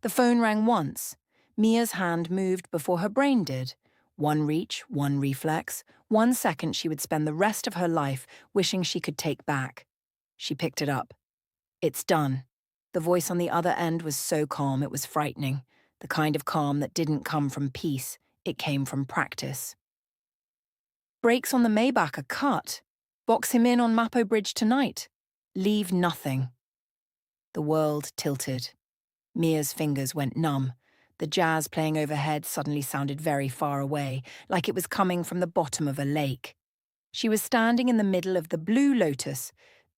The phone rang once. Mia's hand moved before her brain did. One reach, one reflex, 1 second she would spend the rest of her life wishing she could take back. She picked it up. It's done. The voice on the other end was so calm it was frightening. The kind of calm that didn't come from peace, it came from practice. Brakes on the Maybach are cut. Box him in on Mapo Bridge tonight. Leave nothing. The world tilted. Mia's fingers went numb. The jazz playing overhead suddenly sounded very far away, like it was coming from the bottom of a lake. She was standing in the middle of the Blue Lotus,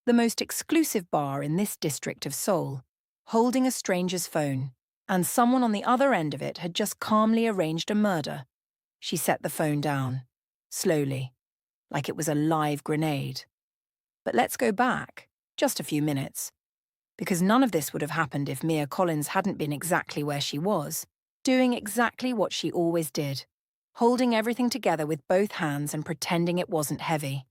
the most exclusive bar in this district of Seoul, holding a stranger's phone, and someone on the other end of it had just calmly arranged a murder. She set the phone down, slowly, like it was a live grenade. But let's go back, just a few minutes, because none of this would have happened if Mia Collins hadn't been exactly where she was, doing exactly what she always did, holding everything together with both hands and pretending it wasn't heavy.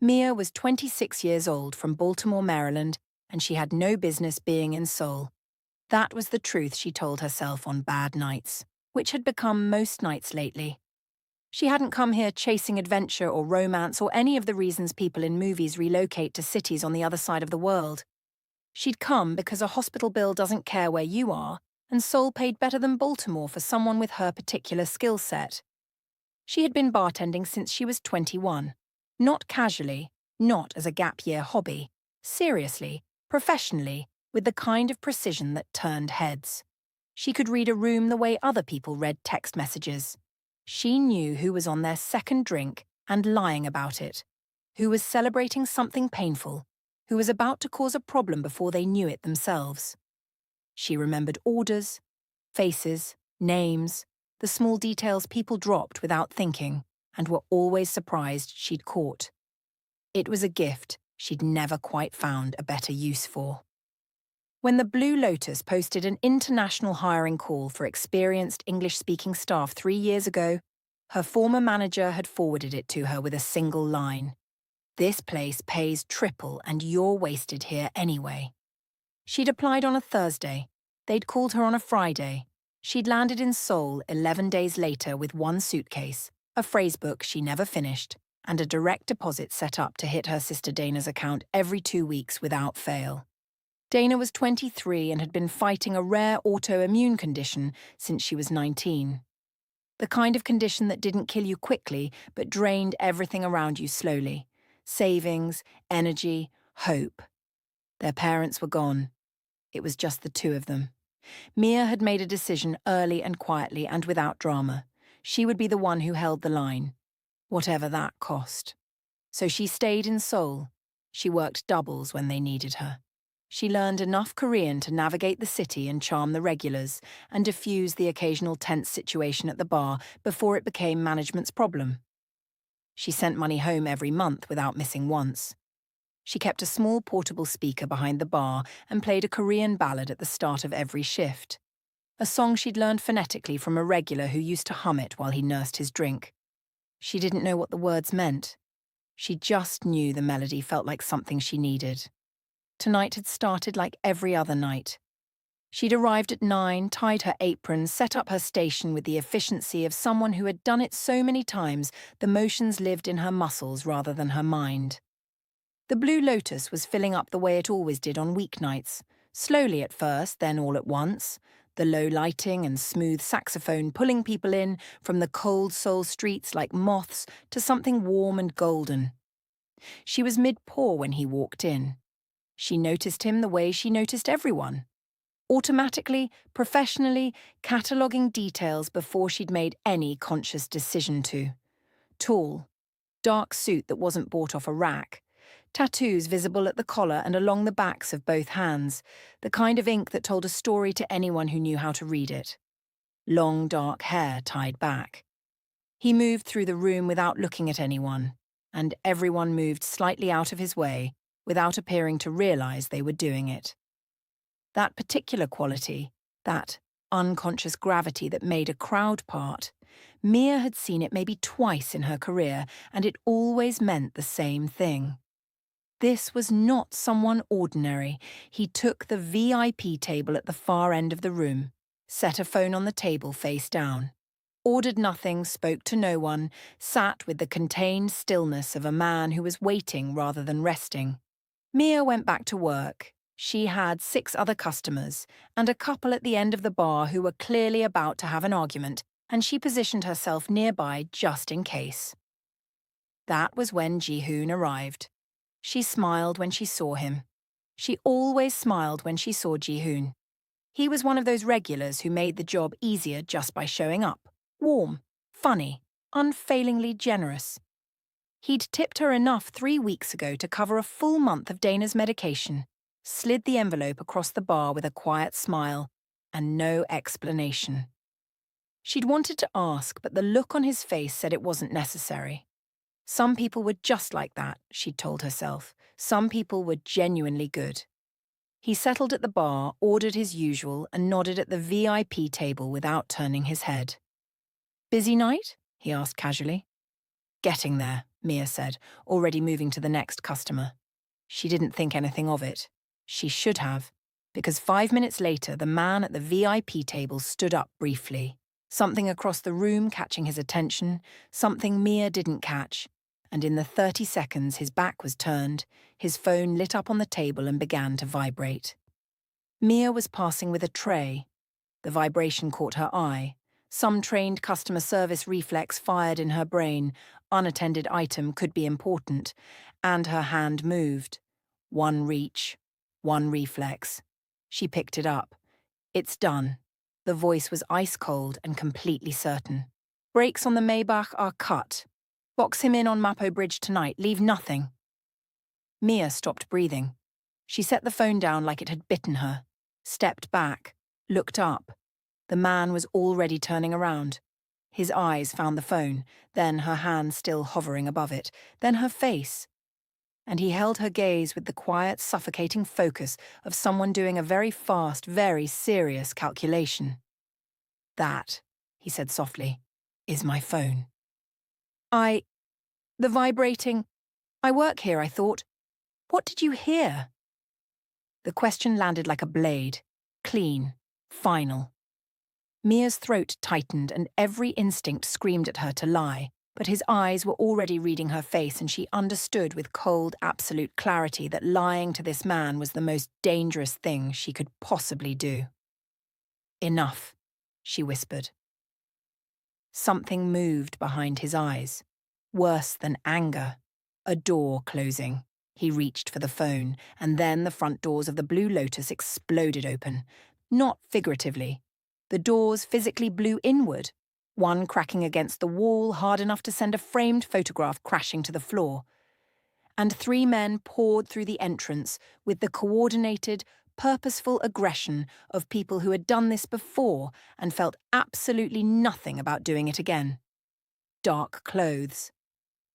Mia was 26 years old from Baltimore, Maryland, and she had no business being in Seoul. That was the truth she told herself on bad nights, which had become most nights lately. She hadn't come here chasing adventure or romance or any of the reasons people in movies relocate to cities on the other side of the world. She'd come because a hospital bill doesn't care where you are, and Seoul paid better than Baltimore for someone with her particular skill set. She had been bartending since she was 21. Not casually, not as a gap-year hobby. Seriously, professionally, with the kind of precision that turned heads. She could read a room the way other people read text messages. She knew who was on their second drink and lying about it, who was celebrating something painful, who was about to cause a problem before they knew it themselves. She remembered orders, faces, names, the small details people dropped without thinking and were always surprised she'd caught. It was a gift she'd never quite found a better use for. When the Blue Lotus posted an international hiring call for experienced English-speaking staff 3 years ago, her former manager had forwarded it to her with a single line. "This place pays triple and you're wasted here anyway." She'd applied on a Thursday. They'd called her on a Friday. She'd landed in Seoul 11 days later with one suitcase, a phrasebook she never finished, and a direct deposit set up to hit her sister Dana's account every 2 weeks without fail. Dana was 23 and had been fighting a rare autoimmune condition since she was 19. The kind of condition that didn't kill you quickly but drained everything around you slowly. Savings, energy, hope. Their parents were gone. It was just the two of them. Mia had made a decision early and quietly and without drama. She would be the one who held the line, whatever that cost. So she stayed in Seoul. She worked doubles when they needed her. She learned enough Korean to navigate the city and charm the regulars and diffuse the occasional tense situation at the bar before it became management's problem. She sent money home every month without missing once. She kept a small portable speaker behind the bar and played a Korean ballad at the start of every shift. A song she'd learned phonetically from a regular who used to hum it while he nursed his drink. She didn't know what the words meant. She just knew the melody felt like something she needed. Tonight had started like every other night. She'd arrived at 9, tied her apron, set up her station with the efficiency of someone who had done it so many times the motions lived in her muscles rather than her mind. The Blue Lotus was filling up the way it always did on weeknights, slowly at first, then all at once, the low lighting and smooth saxophone pulling people in from the cold Seoul streets like moths to something warm and golden. She was mid-pour when he walked in. She noticed him the way she noticed everyone. Automatically, professionally, cataloguing details before she'd made any conscious decision to. Tall, dark suit that wasn't bought off a rack, tattoos visible at the collar and along the backs of both hands, the kind of ink that told a story to anyone who knew how to read it. Long dark hair tied back. He moved through the room without looking at anyone, and everyone moved slightly out of his way without appearing to realize they were doing it. That particular quality, that unconscious gravity that made a crowd part, Mia had seen it maybe twice in her career, and it always meant the same thing. This was not someone ordinary. He took the VIP table at the far end of the room. set a phone on the table face down, ordered nothing, spoke to no one, sat with the contained stillness of a man who was waiting rather than resting. Mia went back to work. She had 6 other customers and a couple at the end of the bar who were clearly about to have an argument, and she positioned herself nearby just in case. That was when Ji-hoon arrived. She smiled when she saw him. She always smiled when she saw Ji-hoon. He was one of those regulars who made the job easier just by showing up. Warm, funny, unfailingly generous. He'd tipped her enough 3 weeks ago to cover a full month of Dana's medication, slid the envelope across the bar with a quiet smile, and no explanation. She'd wanted to ask, but the look on his face said it wasn't necessary. Some people were just like that, she'd told herself. Some people were genuinely good. He settled at the bar, ordered his usual, and nodded at the VIP table without turning his head. "Busy night?" he asked casually. "Getting there," Mia said, already moving to the next customer. She didn't think anything of it. She should have, because 5 minutes later the man at the VIP table stood up briefly, something across the room catching his attention, something Mia didn't catch, and in the 30 seconds his back was turned, his phone lit up on the table and began to vibrate. Mia was passing with a tray. The vibration caught her eye. Some trained customer service reflex fired in her brain. Unattended item could be important. And her hand moved. One reach, one reflex. She picked it up. "It's done." The voice was ice cold and completely certain. "Brakes on the Maybach are cut. Box him in on Mapo Bridge tonight. Leave nothing." Mia stopped breathing. She set the phone down like it had bitten her, stepped back, looked up. The man was already turning around. His eyes found the phone, then her hand still hovering above it, then her face. And he held her gaze with the quiet, suffocating focus of someone doing a very fast, very serious calculation. "That," he said softly, "is my phone." The vibrating. I work here, I thought. What did you hear?" The question landed like a blade, clean, final. Mia's throat tightened and every instinct screamed at her to lie, but his eyes were already reading her face and she understood with cold, absolute clarity that lying to this man was the most dangerous thing she could possibly do. "Enough," she whispered. Something moved behind his eyes. Worse than anger. A door closing. He reached for the phone, and then the front doors of the Blue Lotus exploded open. Not figuratively. The doors physically blew inward, one cracking against the wall hard enough to send a framed photograph crashing to the floor. And 3 men poured through the entrance with the coordinated, purposeful aggression of people who had done this before and felt absolutely nothing about doing it again. Dark clothes.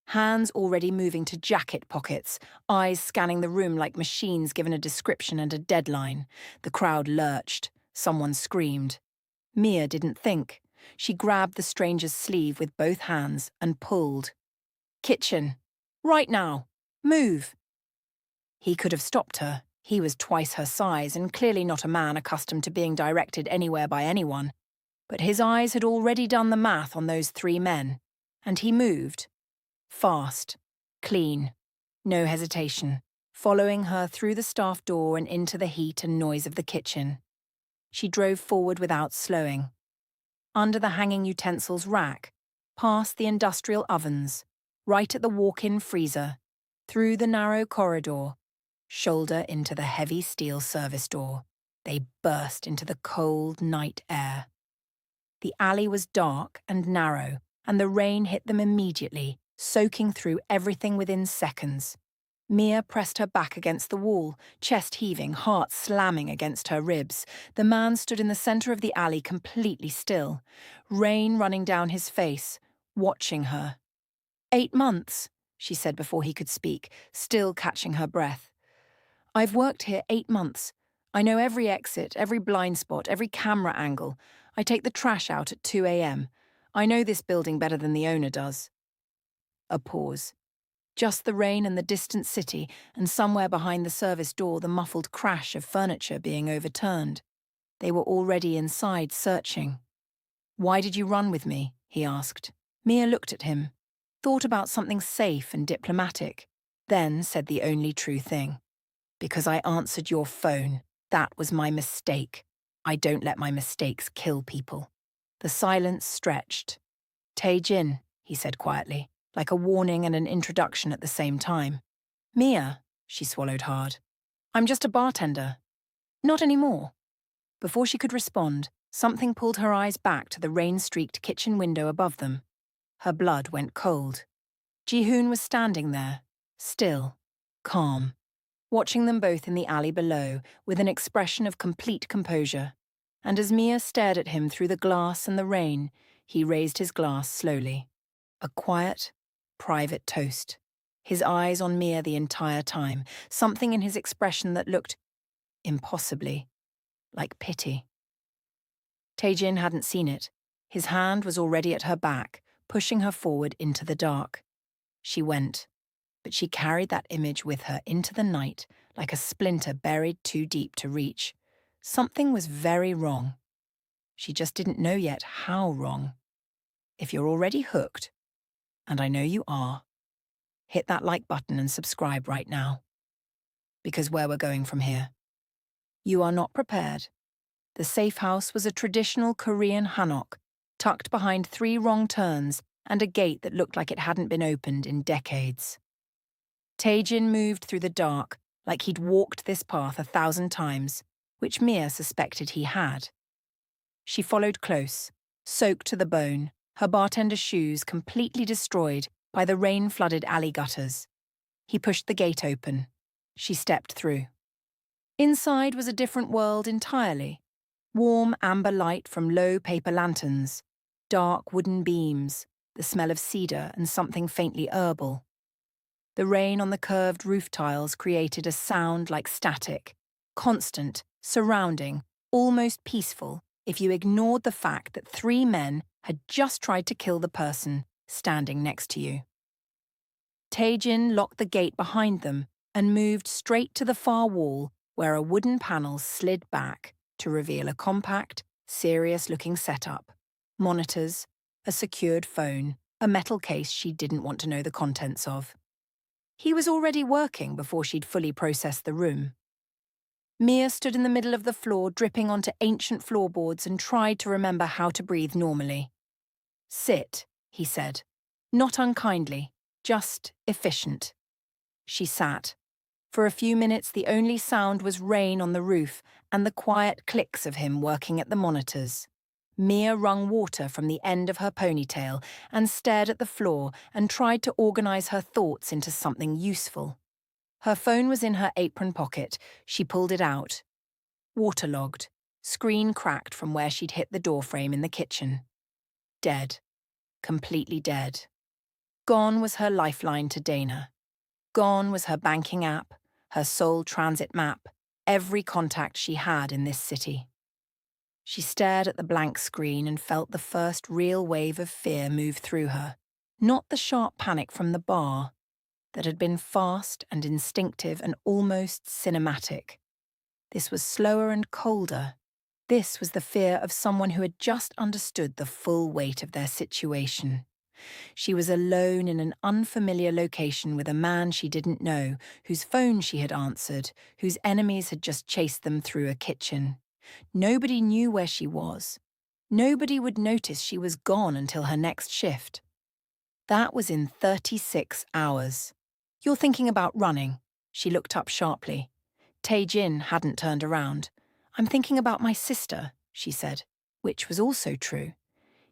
Hands already moving to jacket pockets, eyes scanning the room like machines given a description and a deadline. The crowd lurched. Someone screamed. Mia didn't think. She grabbed the stranger's sleeve with both hands and pulled. "Kitchen. Right now. Move." He could have stopped her. He was twice her size and clearly not a man accustomed to being directed anywhere by anyone. But his eyes had already done the math on those 3 men. And he moved. Fast. Clean. No hesitation. Following her through the staff door and into the heat and noise of the kitchen. She drove forward without slowing. Under the hanging utensils rack, past the industrial ovens, right at the walk-in freezer, through the narrow corridor, shoulder into the heavy steel service door. They burst into the cold night air. The alley was dark and narrow, and the rain hit them immediately, soaking through everything within seconds. Mia pressed her back against the wall, chest heaving, heart slamming against her ribs. The man stood in the center of the alley completely still, rain running down his face, watching her. 8 months, she said before he could speak, still catching her breath. "I've worked here 8 months. I know every exit, every blind spot, every camera angle. I take the trash out at 2 a.m. I know this building better than the owner does." A pause. Just the rain and the distant city, and somewhere behind the service door the muffled crash of furniture being overturned. They were already inside, searching. "Why did you run with me?" he asked. Mia looked at him, thought about something safe and diplomatic, then said the only true thing. "Because I answered your phone. That was my mistake. I don't let my mistakes kill people." The silence stretched. "Tae-jin," he said quietly, like a warning and an introduction at the same time. "Mia," she swallowed hard. "I'm just a bartender." "Not anymore." Before she could respond, something pulled her eyes back to the rain-streaked kitchen window above them. Her blood went cold. Ji-hoon was standing there, still, calm, watching them both in the alley below with an expression of complete composure. And as Mia stared at him through the glass and the rain, he raised his glass slowly. A quiet, private toast. His eyes on Mia the entire time, something in his expression that looked, impossibly, like pity. Tae-jin hadn't seen it. His hand was already at her back, pushing her forward into the dark. She went, but she carried that image with her into the night like a splinter buried too deep to reach. Something was very wrong. She just didn't know yet how wrong. If you're already hooked, and I know you are, hit that like button and subscribe right now. Because where we're going from here. You are not prepared. The safe house was a traditional Korean hanok, tucked behind 3 wrong turns and a gate that looked like it hadn't been opened in decades. Tae-jin moved through the dark like he'd walked this path 1,000 times, which Mia suspected he had. She followed close, soaked to the bone, her bartender's shoes completely destroyed by the rain-flooded alley gutters. He pushed the gate open. She stepped through. Inside was a different world entirely. Warm amber light from low paper lanterns, dark wooden beams, the smell of cedar and something faintly herbal. The rain on the curved roof tiles created a sound like static, constant, surrounding, almost peaceful, if you ignored the fact that 3 men had just tried to kill the person standing next to you. Tae-jin locked the gate behind them and moved straight to the far wall where a wooden panel slid back to reveal a compact, serious-looking setup. Monitors, a secured phone, a metal case she didn't want to know the contents of. He was already working before she'd fully processed the room. Mia stood in the middle of the floor dripping onto ancient floorboards and tried to remember how to breathe normally. "Sit," he said. Not unkindly, just efficient. She sat. For a few minutes the only sound was rain on the roof and the quiet clicks of him working at the monitors. Mia wrung water from the end of her ponytail and stared at the floor and tried to organize her thoughts into something useful. Her phone was in her apron pocket. She pulled it out. Waterlogged, screen cracked from where she'd hit the doorframe in the kitchen. Dead. Completely dead. Gone was her lifeline to Dana. Gone was her banking app, her Seoul transit map, every contact she had in this city. She stared at the blank screen and felt the first real wave of fear move through her. Not the sharp panic from the bar, that had been fast and instinctive and almost cinematic. This was slower and colder. This was the fear of someone who had just understood the full weight of their situation. She was alone in an unfamiliar location with a man she didn't know, whose phone she had answered, whose enemies had just chased them through a kitchen. Nobody knew where she was. Nobody would notice she was gone until her next shift. That was in 36 hours. "You're thinking about running." She looked up sharply. Tae-jin hadn't turned around. "I'm thinking about my sister," she said, which was also true.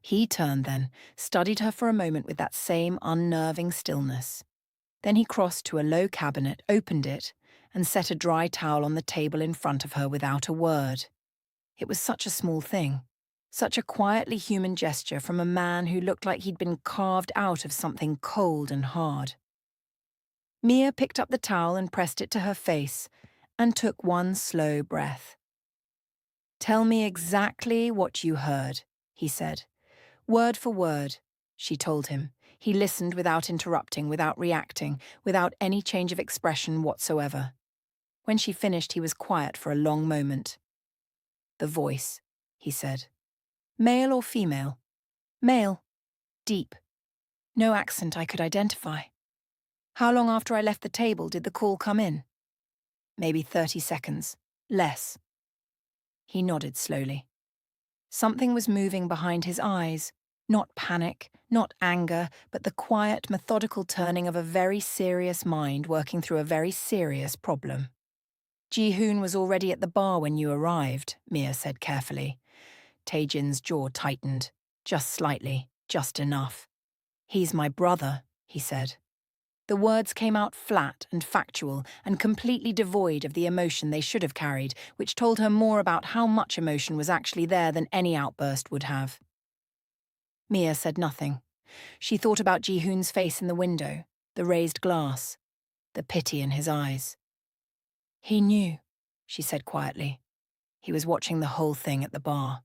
He turned then, studied her for a moment with that same unnerving stillness. Then he crossed to a low cabinet, opened it, and set a dry towel on the table in front of her without a word. It was such a small thing, such a quietly human gesture from a man who looked like he'd been carved out of something cold and hard. Mia picked up the towel and pressed it to her face, and took one slow breath. "Tell me exactly what you heard," he said. Word for word, she told him. He listened without interrupting, without reacting, without any change of expression whatsoever. When she finished, he was quiet for a long moment. The voice, he said. Male or female? Male. Deep. No accent I could identify. How long after I left the table did the call come in? Maybe 30 seconds. Less. He nodded slowly. Something was moving behind his eyes. Not panic, not anger, but the quiet, methodical turning of a very serious mind working through a very serious problem. Ji-hoon was already at the bar when you arrived, Mia said carefully. Tae-jin's jaw tightened. Just slightly, just enough. He's my brother, he said. The words came out flat and factual and completely devoid of the emotion they should have carried, which told her more about how much emotion was actually there than any outburst would have. Mia said nothing. She thought about Ji-hoon's face in the window, the raised glass, the pity in his eyes. He knew, she said quietly. He was watching the whole thing at the bar.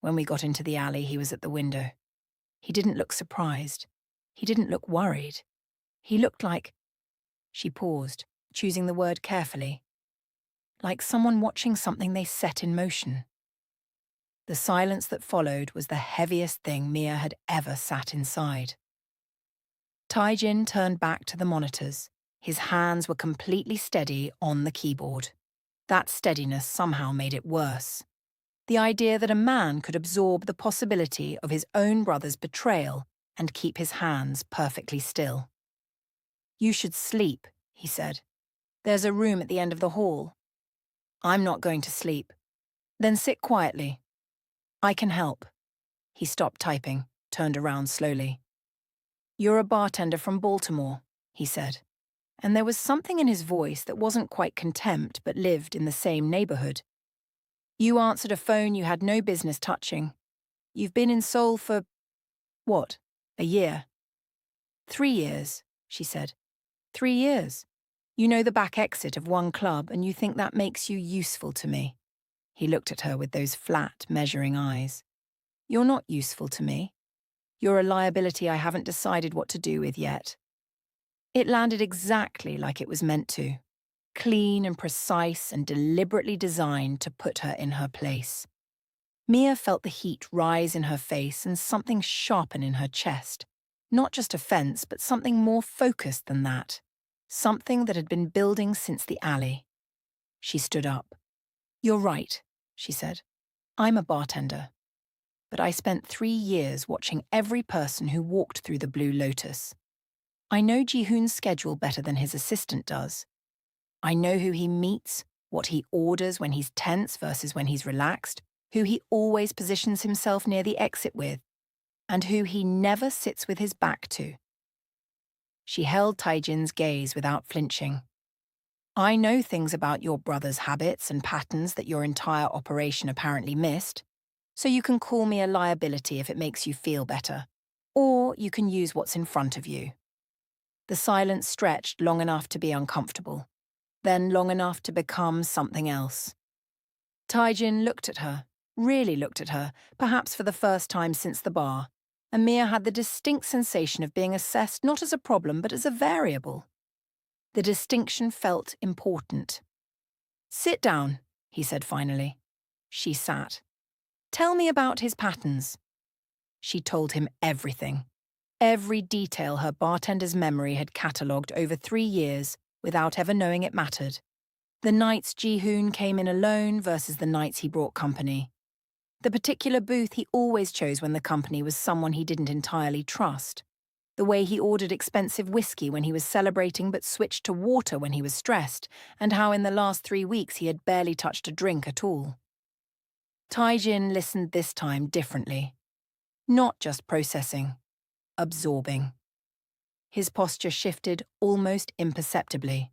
When we got into the alley, he was at the window. He didn't look surprised. He didn't look worried. He looked like... She paused, choosing the word carefully. Like someone watching something they set in motion. The silence that followed was the heaviest thing Mia had ever sat inside. Tae-jin turned back to the monitors. His hands were completely steady on the keyboard. That steadiness somehow made it worse. The idea that a man could absorb the possibility of his own brother's betrayal and keep his hands perfectly still. You should sleep, he said. There's a room at the end of the hall. I'm not going to sleep. Then sit quietly. I can help. He stopped typing, turned around slowly. You're a bartender from Baltimore, he said. And there was something in his voice that wasn't quite contempt but lived in the same neighborhood. You answered a phone you had no business touching. You've been in Seoul for, what, a year? 3 years, she said. 3 years. You know the back exit of one club and you think that makes you useful to me. He looked at her with those flat, measuring eyes. You're not useful to me. You're a liability I haven't decided what to do with yet. It landed exactly like it was meant to. Clean and precise and deliberately designed to put her in her place. Mia felt the heat rise in her face and something sharpen in her chest. Not just offense, but something more focused than that. Something that had been building since the alley. She stood up. You're right, she said. I'm a bartender. But I spent 3 years watching every person who walked through the Blue Lotus. I know Ji-hoon's schedule better than his assistant does. I know who he meets, what he orders when he's tense versus when he's relaxed, who he always positions himself near the exit with, and who he never sits with his back to. She held Tae-jin's gaze without flinching. I know things about your brother's habits and patterns that your entire operation apparently missed, so you can call me a liability if it makes you feel better, or you can use what's in front of you. The silence stretched long enough to be uncomfortable, then long enough to become something else. Tae-jin looked at her, really looked at her, perhaps for the first time since the bar, and Mia had the distinct sensation of being assessed not as a problem but as a variable. The distinction felt important. Sit down, he said finally. She sat. Tell me about his patterns. She told him everything. Every detail her bartender's memory had catalogued over 3 years without ever knowing it mattered. The nights Ji-hoon came in alone versus the nights he brought company. The particular booth he always chose when the company was someone he didn't entirely trust. The way he ordered expensive whiskey when he was celebrating but switched to water when he was stressed, and how in the last 3 weeks he had barely touched a drink at all. Tae-jin listened this time differently. Not just processing, absorbing. His posture shifted almost imperceptibly.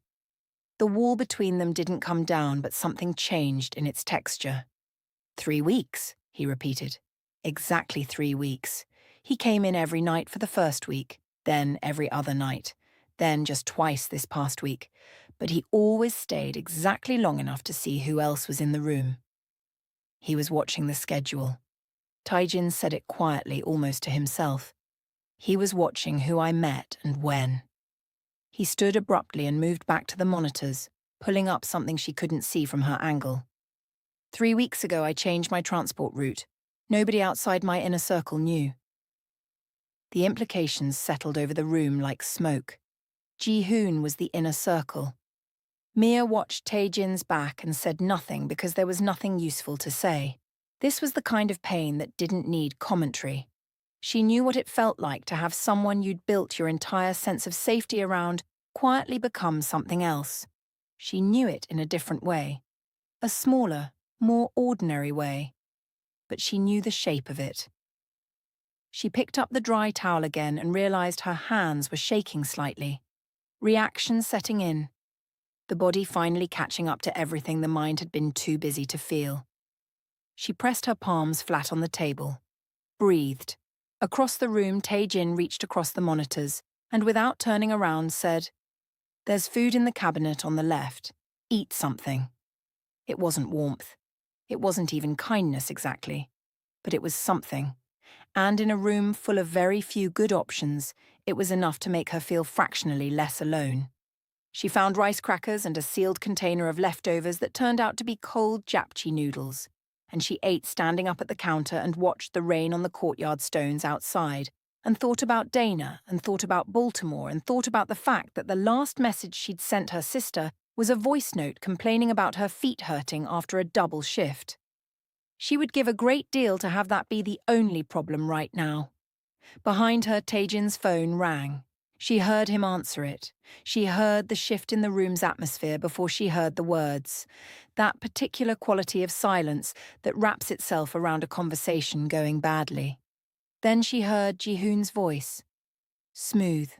The wall between them didn't come down, but something changed in its texture. 3 weeks, he repeated. Exactly 3 weeks. He came in every night for the first week, then every other night, then just twice this past week, but he always stayed exactly long enough to see who else was in the room. He was watching the schedule. Tae-jin said it quietly, almost to himself. He was watching who I met and when. He stood abruptly and moved back to the monitors, pulling up something she couldn't see from her angle. 3 weeks ago, I changed my transport route. Nobody outside my inner circle knew. The implications settled over the room like smoke. Ji-hoon was the inner circle. Mia watched Tae-jin's back and said nothing because there was nothing useful to say. This was the kind of pain that didn't need commentary. She knew what it felt like to have someone you'd built your entire sense of safety around quietly become something else. She knew it in a different way. A smaller, more ordinary way. But she knew the shape of it. She picked up the dry towel again and realized her hands were shaking slightly. Reaction setting in. The body finally catching up to everything the mind had been too busy to feel. She pressed her palms flat on the table. Breathed. Across the room, Tae-jin reached across the monitors and without turning around said, "There's food in the cabinet on the left. Eat something." It wasn't warmth. It wasn't even kindness exactly. But it was something. And in a room full of very few good options, it was enough to make her feel fractionally less alone. She found rice crackers and a sealed container of leftovers that turned out to be cold japchae noodles, and she ate standing up at the counter and watched the rain on the courtyard stones outside, and thought about Dana, and thought about Baltimore, and thought about the fact that the last message she'd sent her sister was a voice note complaining about her feet hurting after a double shift. She would give a great deal to have that be the only problem right now. Behind her, Tae-jin's phone rang. She heard him answer it. She heard the shift in the room's atmosphere before she heard the words. That particular quality of silence that wraps itself around a conversation going badly. Then she heard Ji-hoon's voice. Smooth,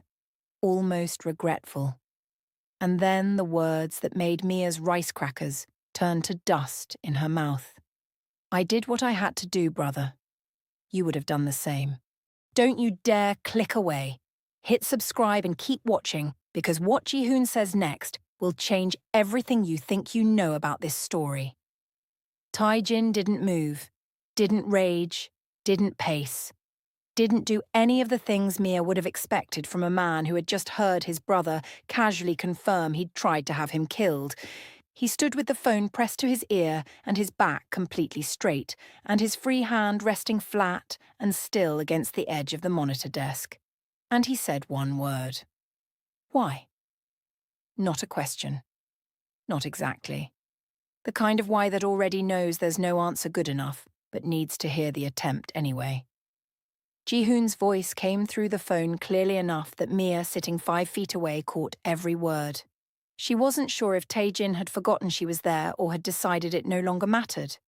almost regretful. And then the words that made Mia's rice crackers turn to dust in her mouth. "I did what I had to do, brother. You would have done the same. Don't you dare click away. Hit subscribe and keep watching, because what Ji-hoon says next will change everything you think you know about this story." Tae-jin didn't move, didn't rage, didn't pace, didn't do any of the things Mia would have expected from a man who had just heard his brother casually confirm he'd tried to have him killed. He stood with the phone pressed to his ear and his back completely straight, and his free hand resting flat and still against the edge of the monitor desk. And he said one word. Why? Not a question. Not exactly. The kind of why that already knows there's no answer good enough, but needs to hear the attempt anyway. Ji-hoon's voice came through the phone clearly enough that Mia, sitting 5 feet away, caught every word. She wasn't sure if Tae-jin had forgotten she was there or had decided it no longer mattered.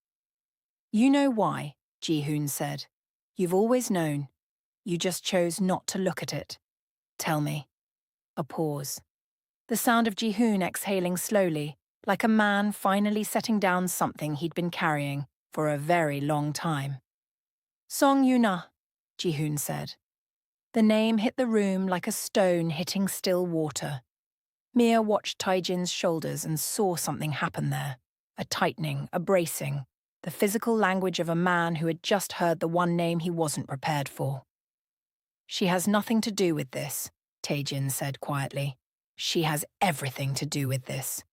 "You know why," Ji-hoon said. "You've always known. You just chose not to look at it. Tell me." A pause. The sound of Ji-hoon exhaling slowly, like a man finally setting down something he'd been carrying for a very long time. "Song Yuna," Ji-hoon said. The name hit the room like a stone hitting still water. Mia watched Tae-jin's shoulders and saw something happen there. A tightening, a bracing, the physical language of a man who had just heard the one name he wasn't prepared for. "She has nothing to do with this," Tae-jin said quietly. "She has everything to do with this."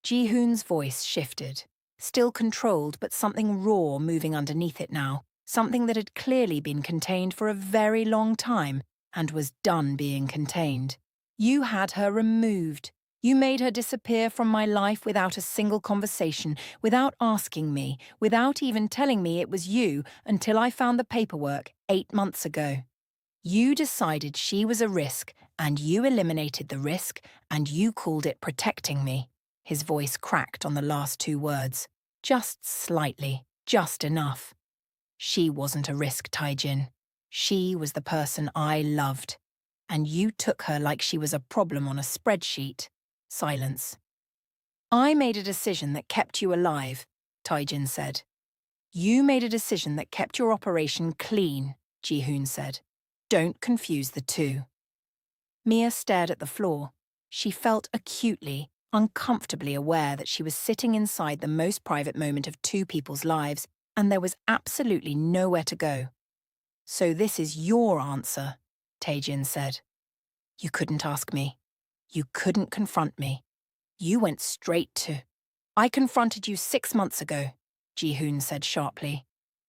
Ji-hoon's voice shifted, still controlled but something raw moving underneath it now, something that had clearly been contained for a very long time and was done being contained. "You had her removed. You made her disappear from my life without a single conversation, without asking me, without even telling me it was you until I found the paperwork 8 months ago. You decided she was a risk, and you eliminated the risk, and you called it protecting me." His voice cracked on the last 2 words. Just slightly, just enough. "She wasn't a risk, Tae-jin. She was the person I loved. And you took her like she was a problem on a spreadsheet." Silence. "I made a decision that kept you alive," Tae-jin said. "You made a decision that kept your operation clean," Ji-hoon said. "Don't confuse the two." Mia stared at the floor. She felt acutely, uncomfortably aware that she was sitting inside the most private moment of 2 people's lives, and there was absolutely nowhere to go. "So this is your answer," Tae-jin said. "You couldn't ask me. You couldn't confront me. You went straight to... I confronted you 6 months ago. Ji-hoon said sharply.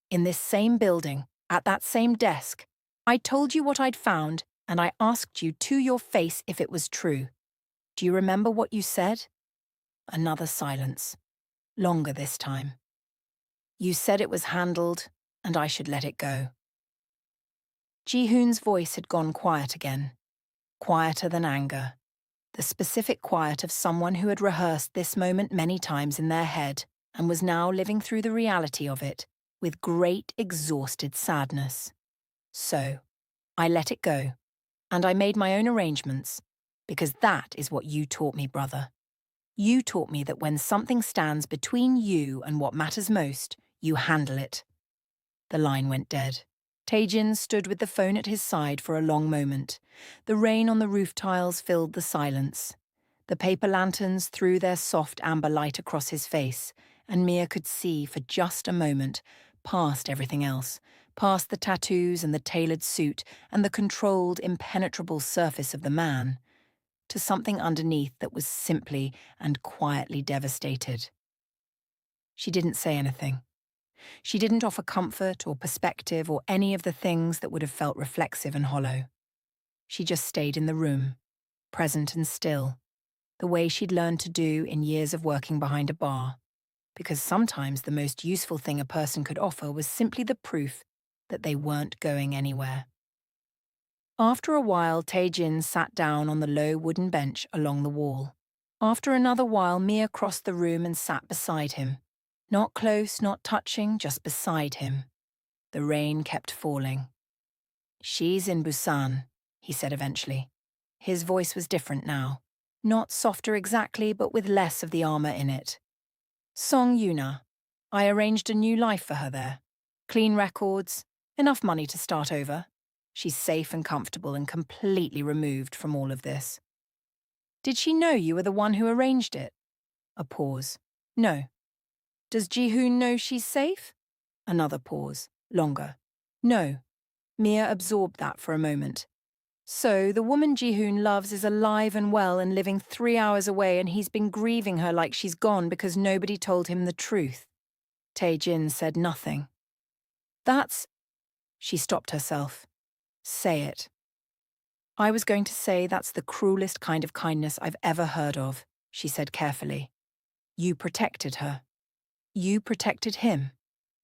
In this same building, at that same desk. I told you what I'd found, and I asked you to your face if it was true. Do you remember what you said? Another silence. Longer this time. You said it was handled, and I should let it go. Ji-hoon's voice had gone quiet again. Quieter than anger. The specific quiet of someone who had rehearsed this moment many times in their head and was now living through the reality of it with great exhausted sadness. So, I let it go, and I made my own arrangements, because that is what you taught me, brother. You taught me that when something stands between you and what matters most, you handle it. The line went dead. Taejin stood with the phone at his side for a long moment. The rain on the roof tiles filled the silence. The paper lanterns threw their soft amber light across his face, and Mia could see for just a moment, past everything else, past the tattoos and the tailored suit and the controlled, impenetrable surface of the man, to something underneath that was simply and quietly devastated. She didn't say anything. She didn't offer comfort or perspective or any of the things that would have felt reflexive and hollow. She just stayed in the room, present and still, the way she'd learned to do in years of working behind a bar, because sometimes the most useful thing a person could offer was simply the proof that they weren't going anywhere. After a while, Taejin sat down on the low wooden bench along the wall. After another while, Mia crossed the room and sat beside him. Not close, not touching, just beside him. The rain kept falling. She's in Busan, he said eventually. His voice was different now. Not softer exactly, but with less of the armor in it. Song Yuna. I arranged a new life for her there. Clean records, enough money to start over. She's safe and comfortable and completely removed from all of this. Did she know you were the one who arranged it? A pause. No. Does Ji-hoon know she's safe? Another pause. Longer. No. Mia absorbed that for a moment. So, the woman Ji-hoon loves is alive and well and living 3 hours away, and he's been grieving her like she's gone because nobody told him the truth. Taejin said nothing. That's... She stopped herself. Say it. I was going to say that's the cruelest kind of kindness I've ever heard of, she said carefully. You protected her. You protected him.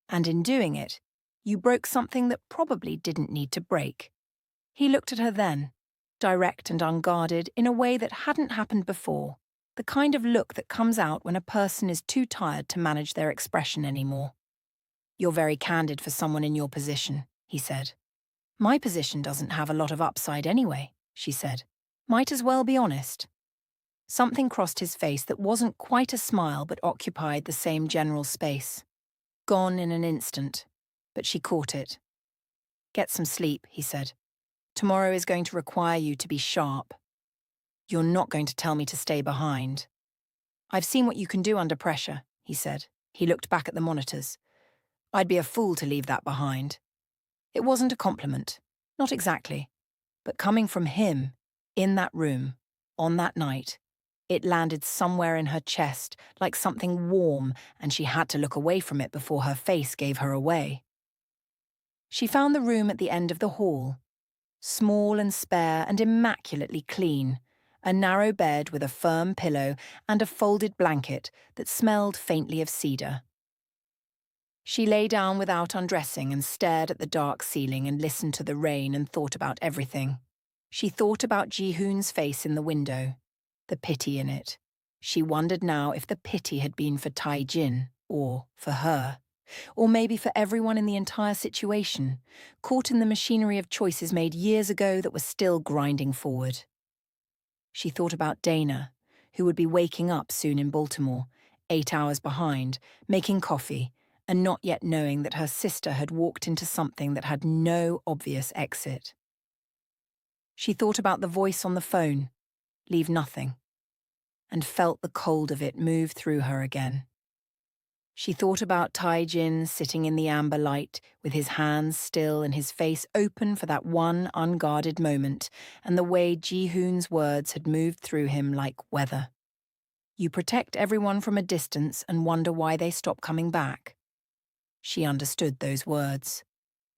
And in doing it, you broke something that probably didn't need to break. He looked at her then, direct and unguarded in a way that hadn't happened before, the kind of look that comes out when a person is too tired to manage their expression anymore. You're very candid for someone in your position, he said. My position doesn't have a lot of upside anyway, she said. Might as well be honest. Something crossed his face that wasn't quite a smile but occupied the same general space. Gone in an instant, but she caught it. Get some sleep, he said. Tomorrow is going to require you to be sharp. You're not going to tell me to stay behind. I've seen what you can do under pressure, he said. He looked back at the monitors. I'd be a fool to leave that behind. It wasn't a compliment, not exactly, but coming from him, in that room, on that night, it landed somewhere in her chest like something warm, and she had to look away from it before her face gave her away. She found the room at the end of the hall, small and spare and immaculately clean, a narrow bed with a firm pillow and a folded blanket that smelled faintly of cedar. She lay down without undressing and stared at the dark ceiling and listened to the rain and thought about everything. She thought about Ji-hoon's face in the window, the pity in it. She wondered now if the pity had been for Taejin, or for her, or maybe for everyone in the entire situation, caught in the machinery of choices made years ago that were still grinding forward. She thought about Dana, who would be waking up soon in Baltimore, 8 hours behind, making coffee, and not yet knowing that her sister had walked into something that had no obvious exit. She thought about the voice on the phone, leave nothing, and felt the cold of it move through her again. She thought about Taejin sitting in the amber light, with his hands still and his face open for that one unguarded moment, and the way Ji-hoon's words had moved through him like weather. You protect everyone from a distance and wonder why they stop coming back. She understood those words.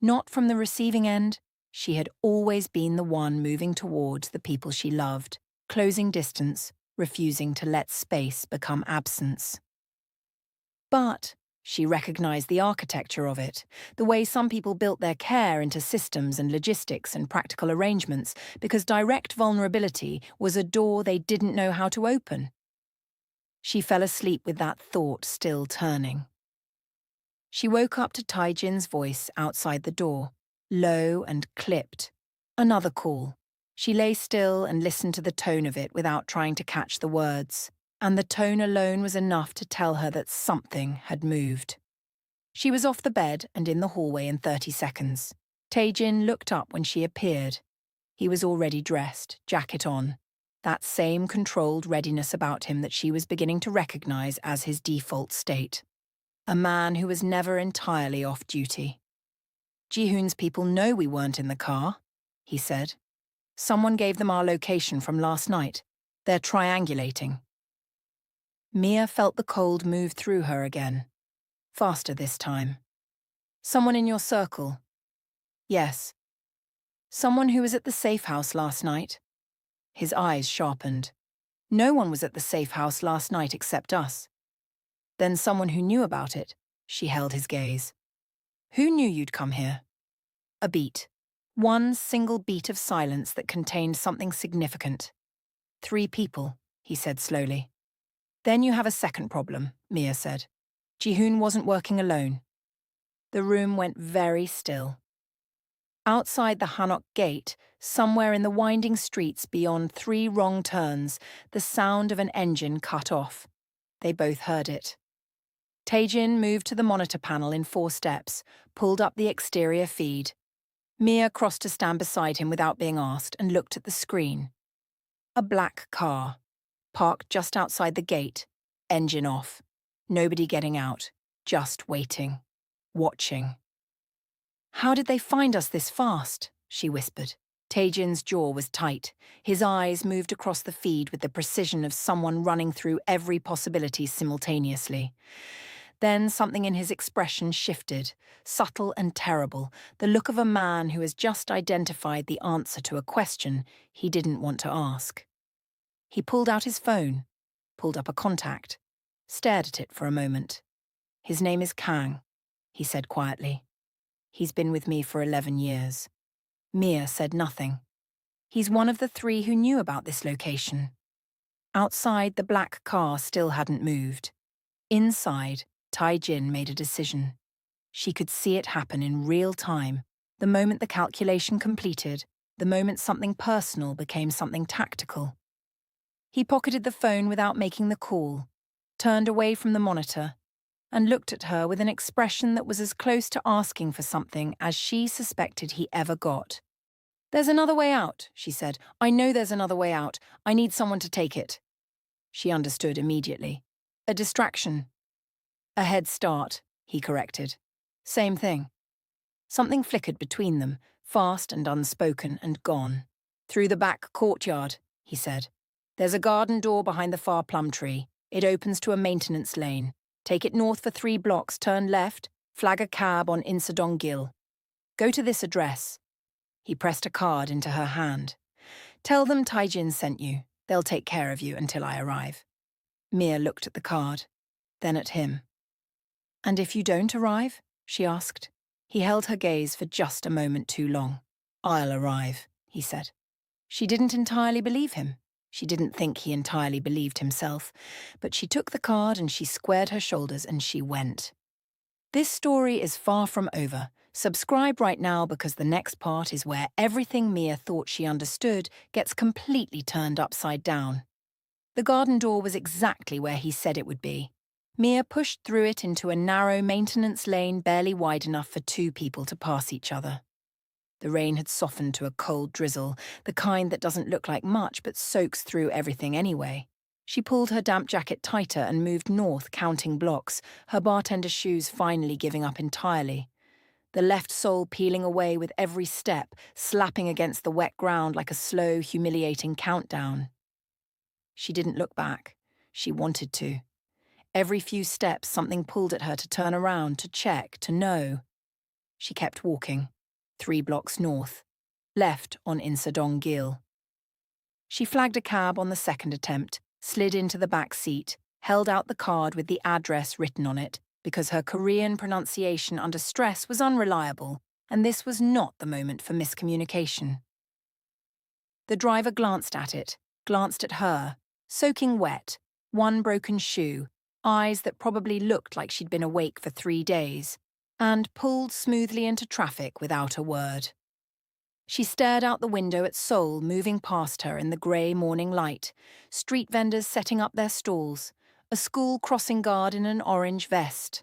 Not from the receiving end, she had always been the one moving towards the people she loved, closing distance, refusing to let space become absence. But she recognized the architecture of it, the way some people built their care into systems and logistics and practical arrangements, because direct vulnerability was a door they didn't know how to open. She fell asleep with that thought still turning. She woke up to Taijin's voice outside the door, low and clipped. Another call. She lay still and listened to the tone of it without trying to catch the words, and the tone alone was enough to tell her that something had moved. She was off the bed and in the hallway in 30 seconds. Taijin looked up when she appeared. He was already dressed, jacket on, that same controlled readiness about him that she was beginning to recognize as his default state. A man who was never entirely off duty. "Ji-hoon's people know we weren't in the car," he said. "Someone gave them our location from last night. They're triangulating." Mia felt the cold move through her again. Faster this time. "Someone in your circle?" "Yes." "Someone who was at the safe house last night?" His eyes sharpened. "No one was at the safe house last night except us." "Then someone who knew about it." She held his gaze. "Who knew you'd come here?" A beat. One single beat of silence that contained something significant. "3 people," he said slowly. "Then you have a second problem," Mia said. "Ji-hoon wasn't working alone." The room went very still. Outside the Hanok gate, somewhere in the winding streets beyond 3 wrong turns, the sound of an engine cut off. They both heard it. Taejin moved to the monitor panel in 4 steps, pulled up the exterior feed. Mia crossed to stand beside him without being asked and looked at the screen. A black car, parked just outside the gate, engine off. Nobody getting out, just waiting, watching. "How did they find us this fast?" she whispered. Taejin's jaw was tight. His eyes moved across the feed with the precision of someone running through every possibility simultaneously. Then something in his expression shifted, subtle and terrible, the look of a man who has just identified the answer to a question he didn't want to ask. He pulled out his phone, pulled up a contact, stared at it for a moment. "His name is Kang," he said quietly. "He's been with me for 11 years. Mia said nothing. "He's one of the 3 who knew about this location." Outside, the black car still hadn't moved. Inside, Taijin made a decision. She could see it happen in real time, the moment the calculation completed, the moment something personal became something tactical. He pocketed the phone without making the call, turned away from the monitor, and looked at her with an expression that was as close to asking for something as she suspected he ever got. "There's another way out," she said. "I know there's another way out. I need someone to take it." She understood immediately. "A distraction." "A head start," he corrected. "Same thing." Something flickered between them, fast and unspoken and gone. "Through the back courtyard," he said. "There's a garden door behind the far plum tree. It opens to a maintenance lane. Take it north for 3 blocks, turn left, flag a cab on Insadong-gil. Go to this address." He pressed a card into her hand. "Tell them Taijin sent you. They'll take care of you until I arrive." Mia looked at the card, then at him. "And if you don't arrive?" she asked. He held her gaze for just a moment too long. "I'll arrive," he said. She didn't entirely believe him. She didn't think he entirely believed himself. But she took the card and she squared her shoulders and she went. This story is far from over. Subscribe right now because the next part is where everything Mia thought she understood gets completely turned upside down. The garden door was exactly where he said it would be. Mia pushed through it into a narrow maintenance lane barely wide enough for 2 people to pass each other. The rain had softened to a cold drizzle, the kind that doesn't look like much but soaks through everything anyway. She pulled her damp jacket tighter and moved north, counting blocks, her bartender's shoes finally giving up entirely. The left sole peeling away with every step, slapping against the wet ground like a slow, humiliating countdown. She didn't look back. She wanted to. Every few steps, something pulled at her to turn around, to check, to know. She kept walking, 3 blocks north, left on Insadong Gil. She flagged a cab on the second attempt, slid into the back seat, held out the card with the address written on it, because her Korean pronunciation under stress was unreliable, and this was not the moment for miscommunication. The driver glanced at it, glanced at her, soaking wet, one broken shoe, eyes that probably looked like she'd been awake for 3 days, and pulled smoothly into traffic without a word. She stared out the window at Seoul moving past her in the grey morning light, street vendors setting up their stalls, a school crossing guard in an orange vest.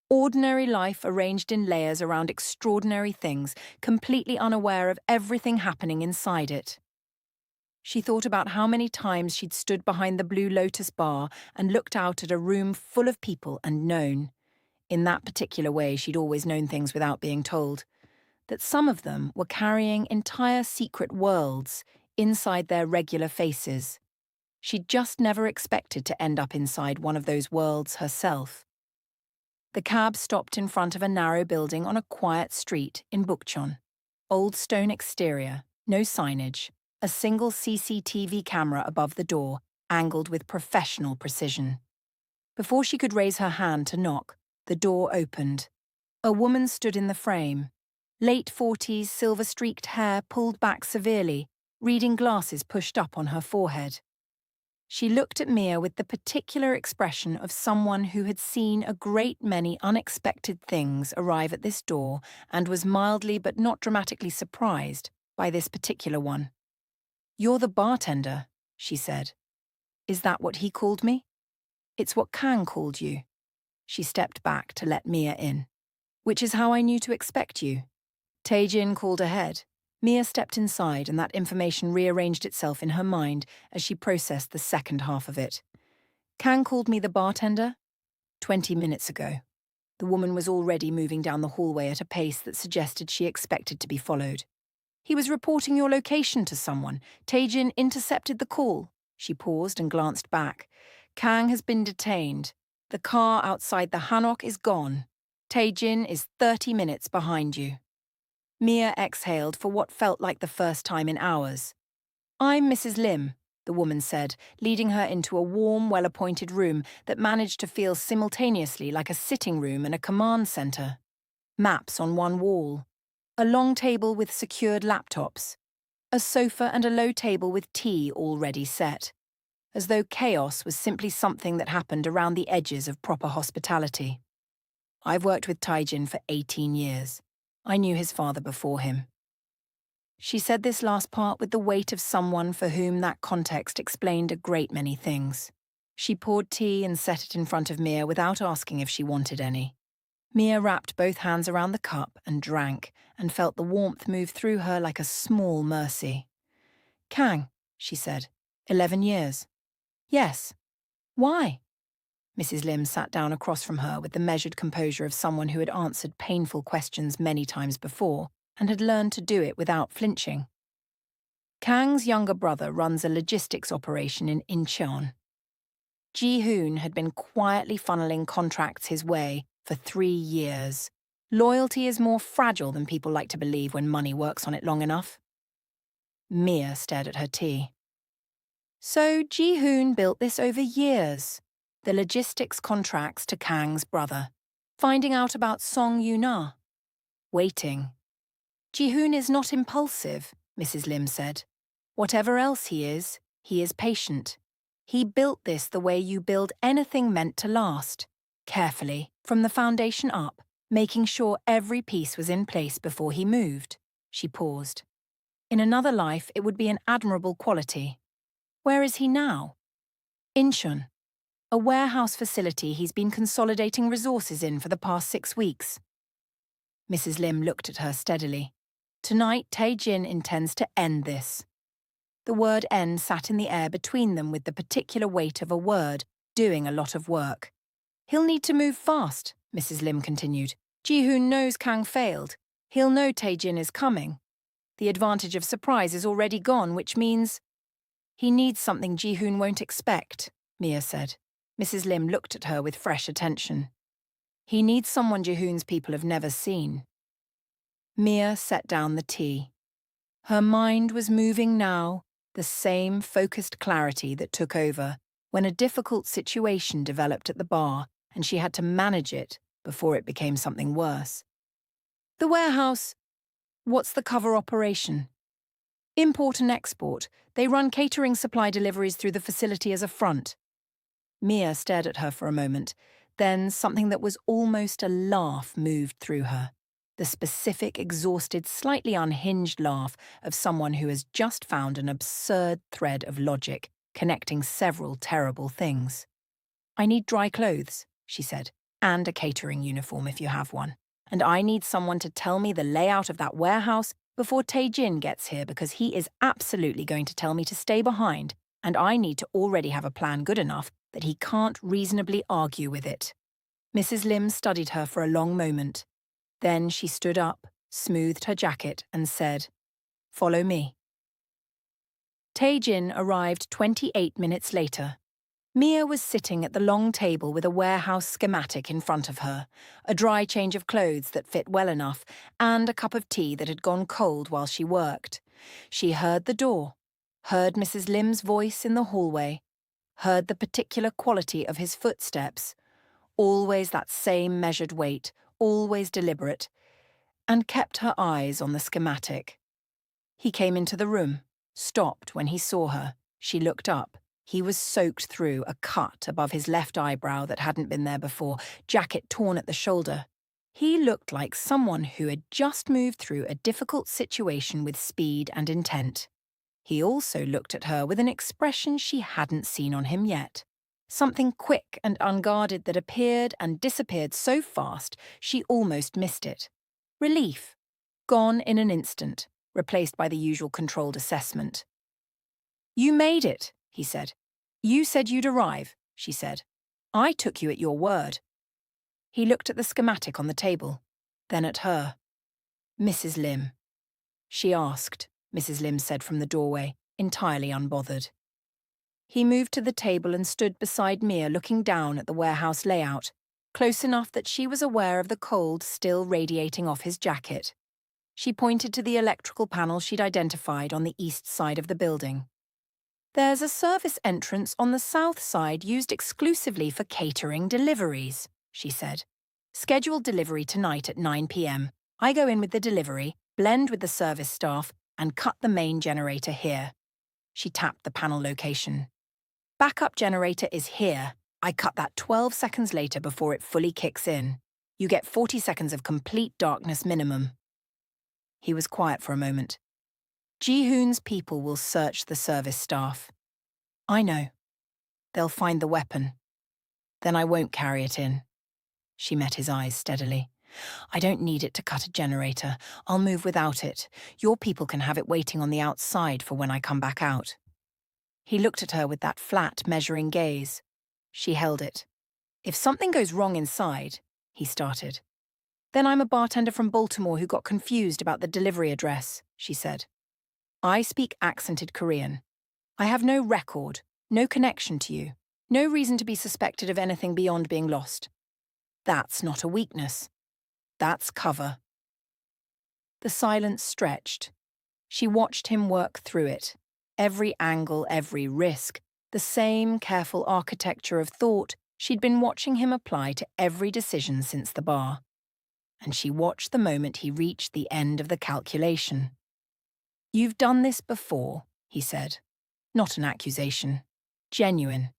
Ordinary life arranged in layers around extraordinary things, completely unaware of everything happening inside it. She thought about how many times she'd stood behind the Blue Lotus bar and looked out at a room full of people and known, in that particular way she'd always known things without being told, that some of them were carrying entire secret worlds inside their regular faces. She'd just never expected to end up inside one of those worlds herself. The cab stopped in front of a narrow building on a quiet street in Bukchon. Old stone exterior, no signage, a single CCTV camera above the door, angled with professional precision. Before she could raise her hand to knock, the door opened. A woman stood in the frame. Late 40s, silver-streaked hair pulled back severely, reading glasses pushed up on her forehead. She looked at Mia with the particular expression of someone who had seen a great many unexpected things arrive at this door and was mildly but not dramatically surprised by this particular one. "You're the bartender," she said. "Is that what he called me?" "It's what Kang called you." She stepped back to let Mia in. "Which is how I knew to expect you." Taejin called ahead. Mia stepped inside and that information rearranged itself in her mind as she processed the second half of it. "Kang called me the bartender?" 20 minutes ago. The woman was already moving down the hallway at a pace that suggested she expected to be followed. "He was reporting your location to someone. Taejin intercepted the call." She paused and glanced back. "Kang has been detained. The car outside the Hanok is gone. Taejin is 30 minutes behind you." Mia exhaled for what felt like the first time in hours. "I'm Mrs. Lim," the woman said, leading her into a warm, well-appointed room that managed to feel simultaneously like a sitting room and a command center. Maps on one wall. A long table with secured laptops. A sofa and a low table with tea already set. As though chaos was simply something that happened around the edges of proper hospitality. "I've worked with Taejin for 18 years. I knew his father before him." She said this last part with the weight of someone for whom that context explained a great many things. She poured tea and set it in front of Mia without asking if she wanted any. Mia wrapped both hands around the cup and drank, and felt the warmth move through her like a small mercy. "Kang," she said, 11 years. "Yes. Why?" Mrs. Lim sat down across from her with the measured composure of someone who had answered painful questions many times before and had learned to do it without flinching. "Kang's younger brother runs a logistics operation in Incheon. Ji-hoon had been quietly funneling contracts his way for 3 years. Loyalty is more fragile than people like to believe when money works on it long enough." Mia stared at her tea. "So Ji-hoon built this over years. The logistics contracts to Kang's brother. Finding out about Song Yuna. Waiting. Ji-hoon is not impulsive," Mrs. Lim said. "Whatever else he is patient. He built this the way you build anything meant to last. Carefully, from the foundation up, making sure every piece was in place before he moved." She paused. "In another life, it would be an admirable quality. Where is he now?" "Incheon. A warehouse facility he's been consolidating resources in for the past 6 weeks." Mrs. Lim looked at her steadily. "Tonight, Taejin intends to end this." The word end sat in the air between them with the particular weight of a word, doing a lot of work. "He'll need to move fast," Mrs. Lim continued. "Ji-hoon knows Kang failed. He'll know Taejin is coming. The advantage of surprise is already gone, which means—" "He needs something Ji-hoon won't expect," Mia said. Mrs. Lim looked at her with fresh attention. He needs someone Jihoon's people have never seen. Mia set down the tea. Her mind was moving now, the same focused clarity that took over when a difficult situation developed at the bar and she had to manage it before it became something worse. The warehouse. What's the cover operation? Import and export. They run catering supply deliveries through the facility as a front. Mia stared at her for a moment. Then something that was almost a laugh moved through her. The specific, exhausted, slightly unhinged laugh of someone who has just found an absurd thread of logic connecting several terrible things. I need dry clothes, she said, and a catering uniform if you have one. And I need someone to tell me the layout of that warehouse before Tae-jin gets here because he is absolutely going to tell me to stay behind, and I need to already have a plan good enough that he can't reasonably argue with it. Mrs. Lim studied her for a long moment. Then she stood up, smoothed her jacket, and said, "Follow me." Tae-jin arrived 28 minutes later. Mia was sitting at the long table with a warehouse schematic in front of her, a dry change of clothes that fit well enough, and a cup of tea that had gone cold while she worked. She heard the door, heard Mrs. Lim's voice in the hallway, heard the particular quality of his footsteps, always that same measured weight, always deliberate, and kept her eyes on the schematic. He came into the room, stopped when he saw her. She looked up. He was soaked through, a cut above his left eyebrow that hadn't been there before, jacket torn at the shoulder. He looked like someone who had just moved through a difficult situation with speed and intent. He also looked at her with an expression she hadn't seen on him yet. Something quick and unguarded that appeared and disappeared so fast she almost missed it. Relief. Gone in an instant, replaced by the usual controlled assessment. "You made it," he said. "You said you'd arrive," she said. "I took you at your word." He looked at the schematic on the table, then at her. "Mrs. Lim?" She asked, Mrs. Lim said from the doorway, entirely unbothered. He moved to the table and stood beside Mia looking down at the warehouse layout, close enough that she was aware of the cold still radiating off his jacket. She pointed to the electrical panel she'd identified on the east side of the building. "There's a service entrance on the south side used exclusively for catering deliveries," she said. "Scheduled delivery tonight at 9 p.m. I go in with the delivery, blend with the service staff, and cut the main generator here." She tapped the panel location. "Backup generator is here. I cut that 12 seconds later before it fully kicks in. You get 40 seconds of complete darkness minimum." He was quiet for a moment. "Ji-hoon's people will search the service staff." "I know. They'll find the weapon. Then I won't carry it in." She met his eyes steadily. "I don't need it to cut a generator. I'll move without it. Your people can have it waiting on the outside for when I come back out." He looked at her with that flat, measuring gaze. She held it. "If something goes wrong inside," he started. "Then I'm a bartender from Baltimore who got confused about the delivery address," she said. "I speak accented Korean. I have no record, no connection to you, no reason to be suspected of anything beyond being lost. That's not a weakness. That's cover." The silence stretched. She watched him work through it. Every angle, every risk, the same careful architecture of thought she'd been watching him apply to every decision since the bar. And she watched the moment he reached the end of the calculation. "You've done this before," he said. Not an accusation. Genuine.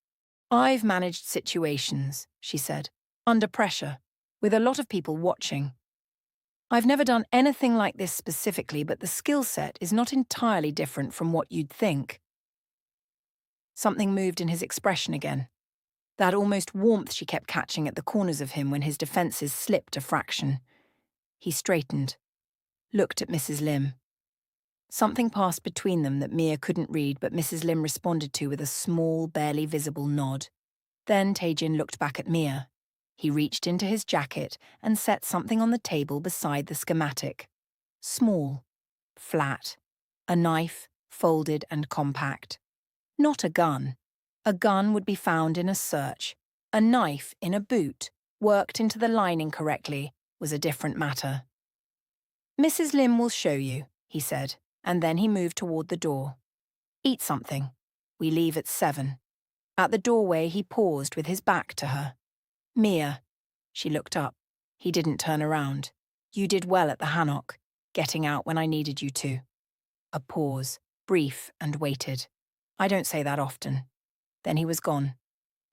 "I've managed situations," she said, "under pressure, with a lot of people watching. I've never done anything like this specifically, but the skill set is not entirely different from what you'd think." Something moved in his expression again. That almost warmth she kept catching at the corners of him when his defences slipped a fraction. He straightened, looked at Mrs. Lim. Something passed between them that Mia couldn't read, but Mrs. Lim responded to with a small, barely visible nod. Then Tae-jin looked back at Mia. He reached into his jacket and set something on the table beside the schematic. Small, flat, a knife, folded and compact. Not a gun. A gun would be found in a search, A knife in a boot, worked into the lining correctly, was a different matter. "Mrs. Lim will show you," he said, and then he moved toward the door. "Eat something. We leave at 7. At the doorway, he paused with his back to her. "Mia." She looked up. He didn't turn around. "You did well at the Hanok, getting out when I needed you to." A pause, brief and weighted. "I don't say that often." Then he was gone.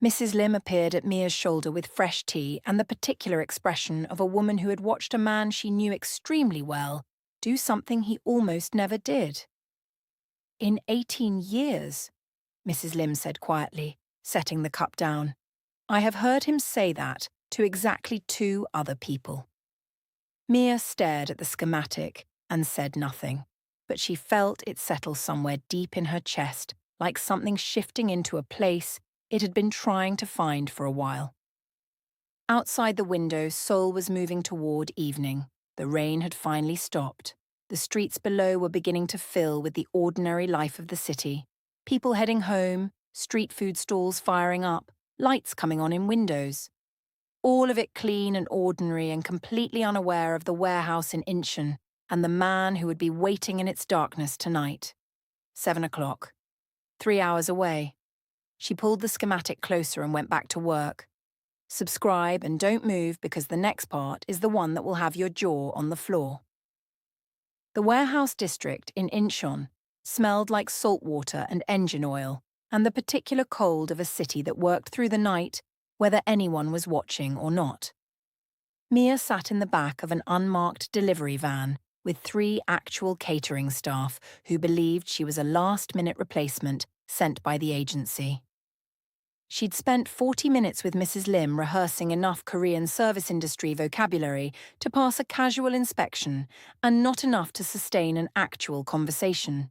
Mrs. Lim appeared at Mia's shoulder with fresh tea and the particular expression of a woman who had watched a man she knew extremely well do something he almost never did. "In 18 years," Mrs. Lim said quietly, setting the cup down. "I have heard him say that to exactly 2 other people." Mia stared at the schematic and said nothing, but she felt it settle somewhere deep in her chest, like something shifting into a place it had been trying to find for a while. Outside the window, Seoul was moving toward evening. The rain had finally stopped. The streets below were beginning to fill with the ordinary life of the city. People heading home, street food stalls firing up, lights coming on in windows. All of it clean and ordinary and completely unaware of the warehouse in Incheon and the man who would be waiting in its darkness tonight. 7 o'clock. 3 hours away. She pulled the schematic closer and went back to work. Subscribe and don't move because the next part is the one that will have your jaw on the floor. The warehouse district in Incheon smelled like salt water and engine oil and the particular cold of a city that worked through the night, whether anyone was watching or not. Mia sat in the back of an unmarked delivery van with 3 actual catering staff who believed she was a last-minute replacement sent by the agency. She'd spent 40 minutes with Mrs. Lim rehearsing enough Korean service industry vocabulary to pass a casual inspection and not enough to sustain an actual conversation,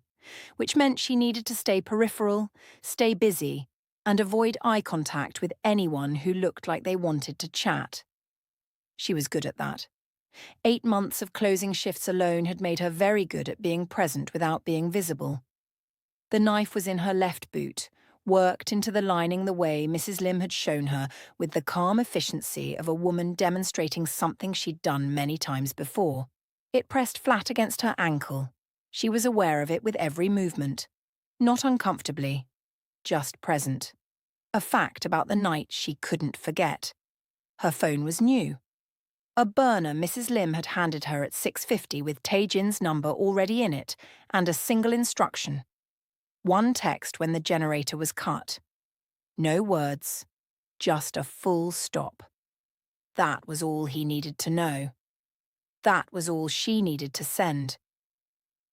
which meant she needed to stay peripheral, stay busy, and avoid eye contact with anyone who looked like they wanted to chat. She was good at that. 8 months of closing shifts alone had made her very good at being present without being visible. The knife was in her left boot, worked into the lining the way Mrs. Lim had shown her with the calm efficiency of a woman demonstrating something she'd done many times before. It pressed flat against her ankle. She was aware of it with every movement. Not uncomfortably, just present. A fact about the night she couldn't forget. Her phone was new. A burner Mrs. Lim had handed her at 6:50 with Tae-jin's number already in it and a single instruction. 1 text when the generator was cut. No words, just a full stop. That was all he needed to know. That was all she needed to send.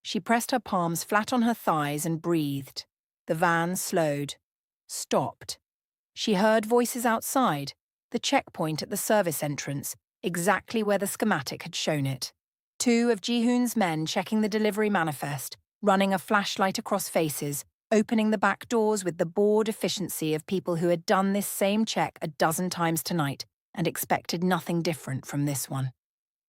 She pressed her palms flat on her thighs and breathed. The van slowed. Stopped. She heard voices outside, the checkpoint at the service entrance, exactly where the schematic had shown it. 2 of Ji-hoon's men checking the delivery manifest, running a flashlight across faces, opening the back doors with the bored efficiency of people who had done this same check a dozen times tonight and expected nothing different from this one.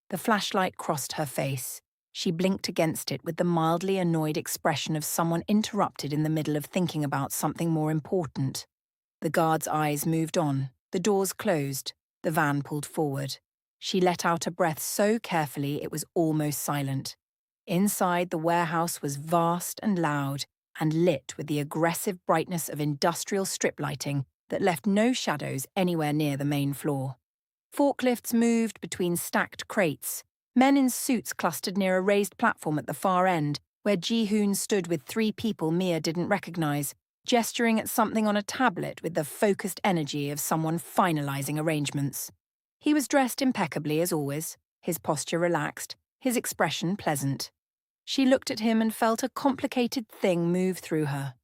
The flashlight crossed her face. She blinked against it with the mildly annoyed expression of someone interrupted in the middle of thinking about something more important. The guard's eyes moved on, the doors closed, the van pulled forward. She let out a breath so carefully it was almost silent. Inside, the warehouse was vast and loud and lit with the aggressive brightness of industrial strip lighting that left no shadows anywhere near the main floor. Forklifts moved between stacked crates. Men in suits clustered near a raised platform at the far end, where Ji-hoon stood with 3 people Mia didn't recognize, gesturing at something on a tablet with the focused energy of someone finalizing arrangements. He was dressed impeccably as always, his posture relaxed, his expression pleasant. She looked at him and felt a complicated thing move through her.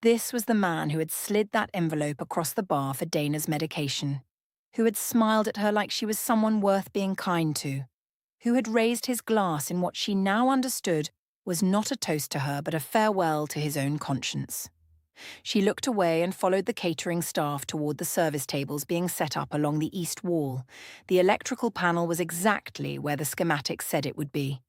This was the man who had slid that envelope across the bar for Dana's medication, who had smiled at her like she was someone worth being kind to, who had raised his glass in what she now understood was not a toast to her but a farewell to his own conscience. She looked away and followed the catering staff toward the service tables being set up along the east wall. The electrical panel was exactly where the schematic said it would be,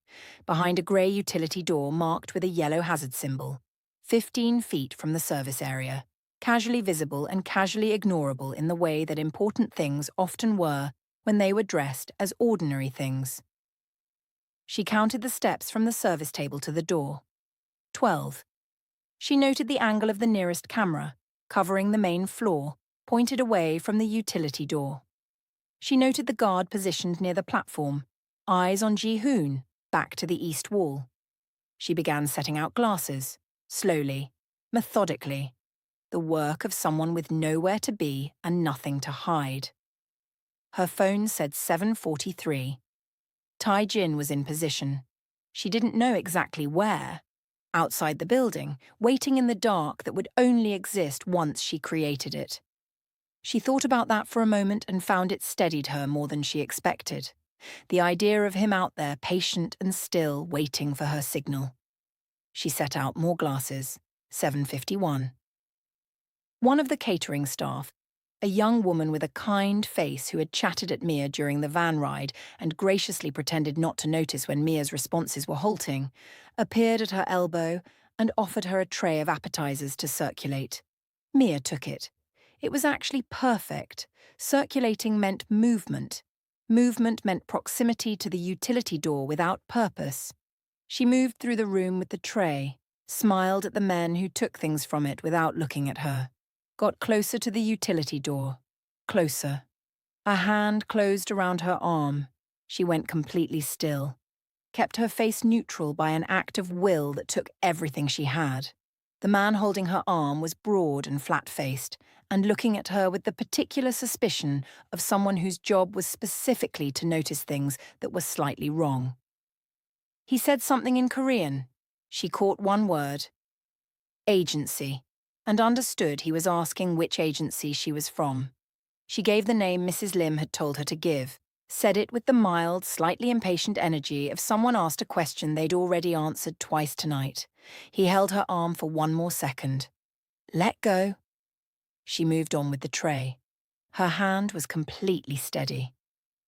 behind a grey utility door marked with a yellow hazard symbol, 15 feet from the service area. casually visible and casually ignorable in the way that important things often were when they were dressed as ordinary things. She counted the steps from the service table to the door. 12. She noted the angle of the nearest camera, covering the main floor, pointed away from the utility door. She noted the guard positioned near the platform, eyes on Ji-hoon, back to the east wall. She began setting out glasses, slowly, methodically, the work of someone with nowhere to be and nothing to hide. Her phone said 7:43. Tae-jin was in position. She didn't know exactly where. Outside the building, waiting in the dark that would only exist once she created it. She thought about that for a moment and found it steadied her more than she expected. The idea of him out there, patient and still, waiting for her signal. She set out more glasses. 7:51. One of the catering staff, a young woman with a kind face who had chatted at Mia during the van ride and graciously pretended not to notice when Mia's responses were halting, appeared at her elbow and offered her a tray of appetizers to circulate. Mia took it. It was actually perfect. Circulating meant movement. Movement meant proximity to the utility door without purpose. She moved through the room with the tray, smiled at the men who took things from it without looking at her. Got closer to the utility door. Closer. A hand closed around her arm. She went completely still. Kept her face neutral by an act of will that took everything she had. The man holding her arm was broad and flat-faced, and looking at her with the particular suspicion of someone whose job was specifically to notice things that were slightly wrong. He said something in Korean. She caught one word. Agency. And understood he was asking which agency she was from. She gave the name Mrs. Lim had told her to give, said it with the mild, slightly impatient energy of someone asked a question they'd already answered twice tonight. He held her arm for one more second. Let go. She moved on with the tray. Her hand was completely steady.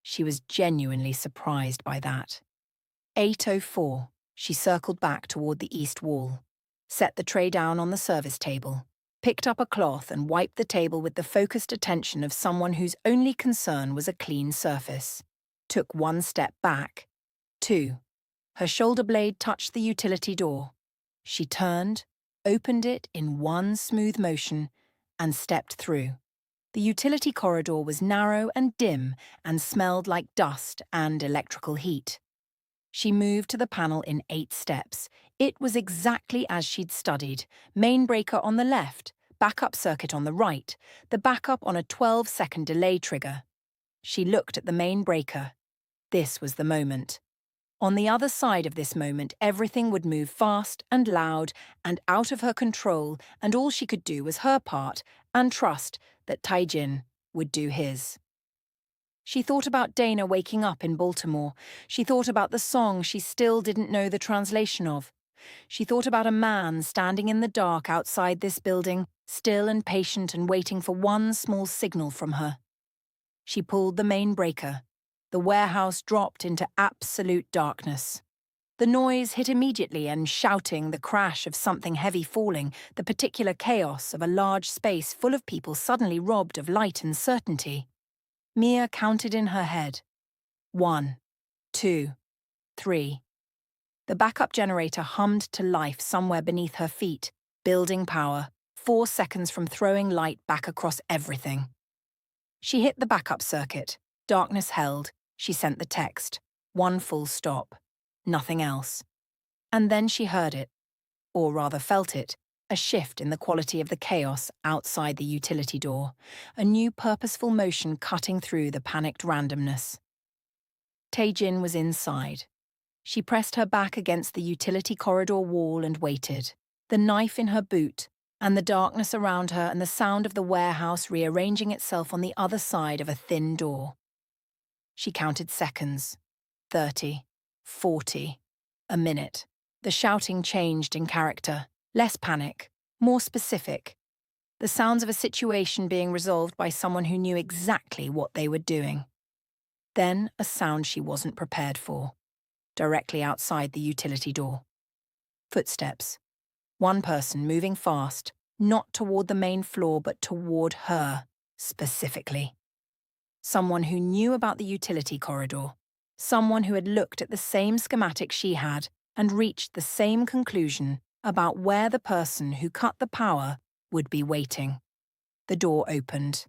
She was genuinely surprised by that. 8:04. She circled back toward the east wall, set the tray down on the service table, picked up a cloth and wiped the table with the focused attention of someone whose only concern was a clean surface. Took one step back. 2. Her shoulder blade touched the utility door. She turned, opened it in one smooth motion, and stepped through. The utility corridor was narrow and dim and smelled like dust and electrical heat. She moved to the panel in 8 steps. It was exactly as she'd studied. Main breaker on the left, backup circuit on the right, the backup on a 12-second delay trigger. She looked at the main breaker. This was the moment. On the other side of this moment, everything would move fast and loud and out of her control, and all she could do was her part and trust that Tae-jin would do his. She thought about Dana waking up in Baltimore. She thought about the song she still didn't know the translation of. She thought about a man standing in the dark outside this building, still and patient and waiting for one small signal from her. She pulled the main breaker. The warehouse dropped into absolute darkness. The noise hit immediately and shouting, the crash of something heavy falling, the particular chaos of a large space full of people suddenly robbed of light and certainty. Mia counted in her head. 1, 2, 3. The backup generator hummed to life somewhere beneath her feet, building power, 4 seconds from throwing light back across everything. She hit the backup circuit. Darkness held. She sent the text. 1 full stop. Nothing else. And then she heard it, or rather felt it, a shift in the quality of the chaos outside the utility door, a new purposeful motion cutting through the panicked randomness. Tae-jin was inside. She pressed her back against the utility corridor wall and waited, the knife in her boot, and the darkness around her and the sound of the warehouse rearranging itself on the other side of a thin door. She counted seconds. 30, 40, a minute. The shouting changed in character. Less panic, more specific. The sounds of a situation being resolved by someone who knew exactly what they were doing. Then a sound she wasn't prepared for, directly outside the utility door. Footsteps. One person moving fast, not toward the main floor, but toward her, specifically. Someone who knew about the utility corridor. Someone who had looked at the same schematic she had and reached the same conclusion about where the person who cut the power would be waiting. The door opened.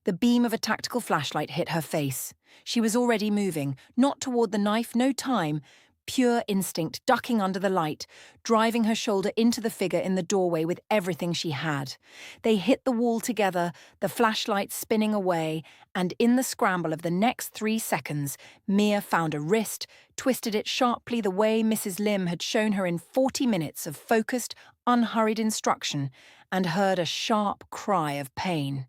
The beam of a tactical flashlight hit her face. She was already moving, not toward the knife, no time. Pure instinct, ducking under the light, driving her shoulder into the figure in the doorway with everything she had. They hit the wall together, the flashlight spinning away, and in the scramble of the next 3 seconds, Mia found a wrist, twisted it sharply the way Mrs. Lim had shown her in 40 minutes of focused, unhurried instruction, and heard a sharp cry of pain.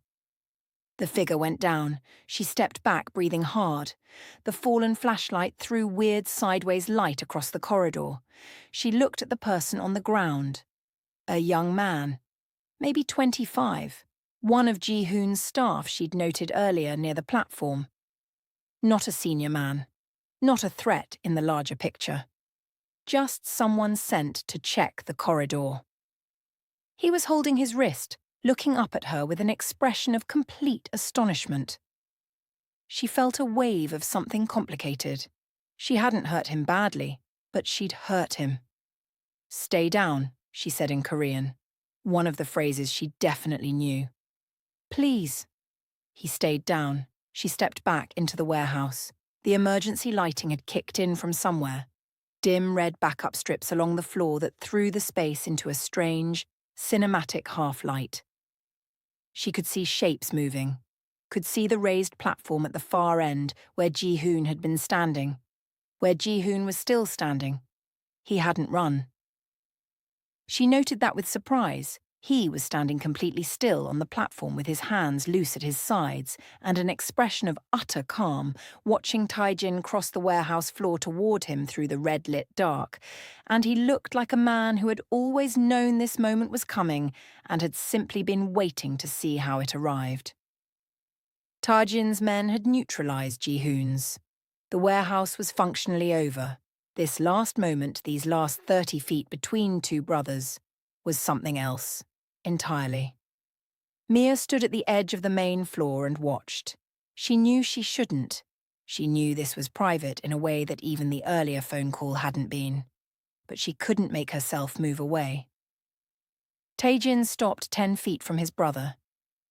The figure went down. She stepped back, breathing hard. The fallen flashlight threw weird sideways light across the corridor. She looked at the person on the ground. A young man, maybe 25, one of Ji-hoon's staff she'd noted earlier near the platform. Not a senior man, not a threat in the larger picture. Just someone sent to check the corridor. He was holding his wrist, looking up at her with an expression of complete astonishment. She felt a wave of something complicated. She hadn't hurt him badly, but she'd hurt him. "Stay down," she said in Korean, one of the phrases she definitely knew. "Please." He stayed down. She stepped back into the warehouse. The emergency lighting had kicked in from somewhere. Dim red backup strips along the floor that threw the space into a strange, cinematic half-light. She could see shapes moving, could see the raised platform at the far end where Ji-hoon had been standing, where Ji-hoon was still standing. He hadn't run. She noted that with surprise. He was standing completely still on the platform with his hands loose at his sides and an expression of utter calm, watching Tae-jin cross the warehouse floor toward him through the red-lit dark. And he looked like a man who had always known this moment was coming and had simply been waiting to see how it arrived. Tae-jin's men had neutralized Ji-hoon's. The warehouse was functionally over. This last moment, these last 30 feet between two brothers, was something else. Entirely. Mia stood at the edge of the main floor and watched. She knew she shouldn't. She knew this was private in a way that even the earlier phone call hadn't been. But she couldn't make herself move away. Tae-jin stopped 10 feet from his brother.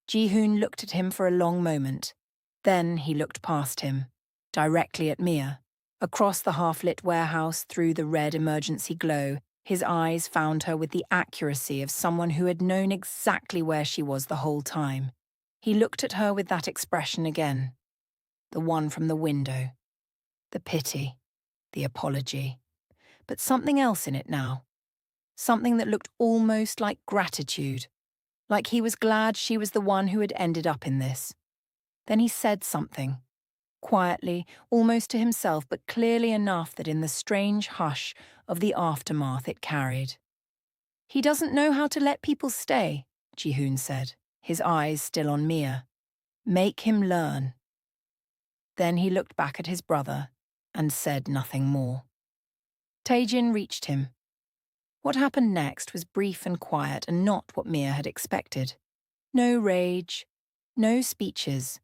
Ji-hoon looked at him for a long moment. Then he looked past him, directly at Mia. Across the half-lit warehouse through the red emergency glow, his eyes found her with the accuracy of someone who had known exactly where she was the whole time. He looked at her with that expression again. The one from the window. The pity. The apology. But something else in it now. Something that looked almost like gratitude. Like he was glad she was the one who had ended up in this. Then he said something. Quietly, almost to himself, but clearly enough that in the strange hush of the aftermath it carried. "He doesn't know how to let people stay," Ji-hoon said, his eyes still on Mia. "Make him learn." Then he looked back at his brother and said nothing more. Tae-jin reached him. What happened next was brief and quiet and not what Mia had expected. No rage, no speeches.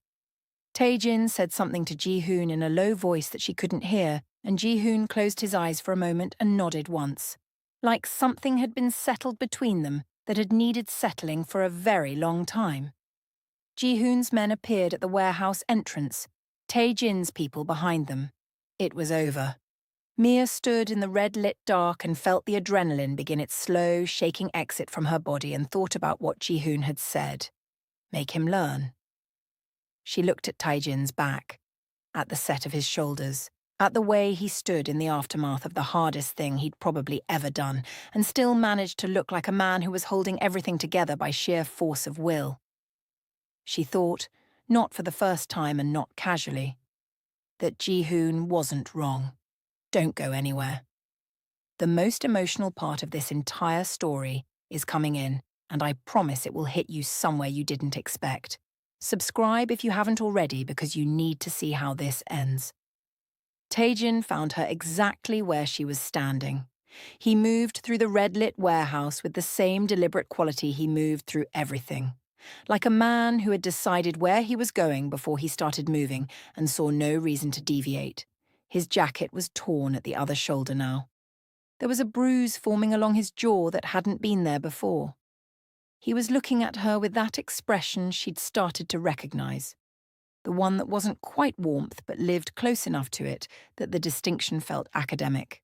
Tae-jin said something to Ji-hoon in a low voice that she couldn't hear, and Ji-hoon closed his eyes for a moment and nodded once, like something had been settled between them that had needed settling for a very long time. Ji-hoon's men appeared at the warehouse entrance, Tae-jin's people behind them. It was over. Mia stood in the red-lit dark and felt the adrenaline begin its slow, shaking exit from her body and thought about what Ji-hoon had said. Make him learn. She looked at Tae-jin's back, at the set of his shoulders, at the way he stood in the aftermath of the hardest thing he'd probably ever done, and still managed to look like a man who was holding everything together by sheer force of will. She thought, not for the first time and not casually, that Ji-hoon wasn't wrong. Don't go anywhere. The most emotional part of this entire story is coming in, and I promise it will hit you somewhere you didn't expect. Subscribe if you haven't already because you need to see how this ends. Tae-jin found her exactly where she was standing. He moved through the red-lit warehouse with the same deliberate quality he moved through everything. Like a man who had decided where he was going before he started moving and saw no reason to deviate. His jacket was torn at the other shoulder now. There was a bruise forming along his jaw that hadn't been there before. He was looking at her with that expression she'd started to recognize. The one that wasn't quite warmth but lived close enough to it that the distinction felt academic.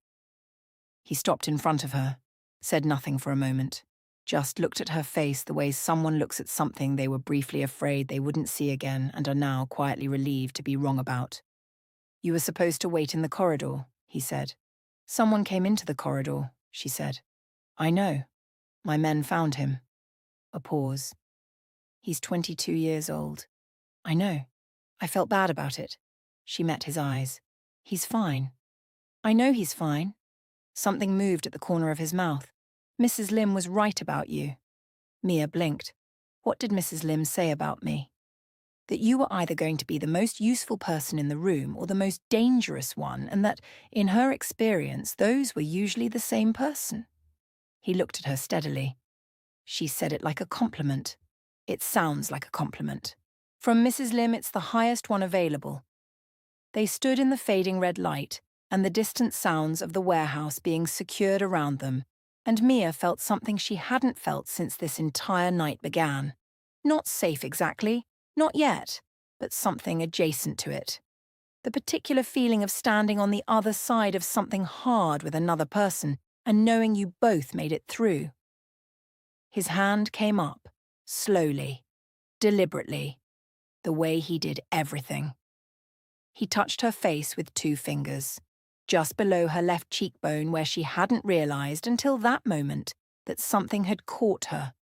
He stopped in front of her, said nothing for a moment, just looked at her face the way someone looks at something they were briefly afraid they wouldn't see again and are now quietly relieved to be wrong about. "You were supposed to wait in the corridor," he said. "Someone came into the corridor," she said. "I know. My men found him." A pause. "He's 22 years old." "I know. I felt bad about it." She met his eyes. "He's fine." "I know he's fine." Something moved at the corner of his mouth. "Mrs. Lim was right about you." Mia blinked. "What did Mrs. Lim say about me?" "That you were either going to be the most useful person in the room or the most dangerous one, and that, in her experience, those were usually the same person." He looked at her steadily. "She said it like a compliment." "It sounds like a compliment. From Mrs. Lim, it's the highest one available." They stood in the fading red light and the distant sounds of the warehouse being secured around them, and Mia felt something she hadn't felt since this entire night began. Not safe exactly, not yet, but something adjacent to it. The particular feeling of standing on the other side of something hard with another person and knowing you both made it through. His hand came up, slowly, deliberately, the way he did everything. He touched her face with 2 fingers, just below her left cheekbone where she hadn't realized until that moment that something had caught her.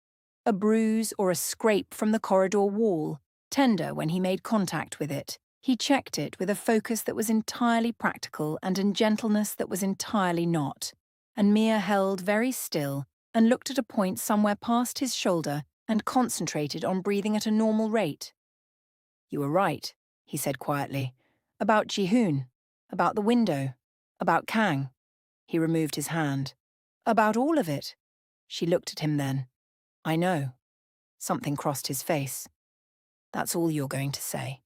A bruise or a scrape from the corridor wall, tender when he made contact with it. He checked it with a focus that was entirely practical and a gentleness that was entirely not. And Mia held very still and looked at a point somewhere past his shoulder and concentrated on breathing at a normal rate. "You were right," he said quietly. "About Ji-hoon, about the window, about Kang." He removed his hand. "About all of it." She looked at him then. "I know." Something crossed his face. "That's all you're going to say."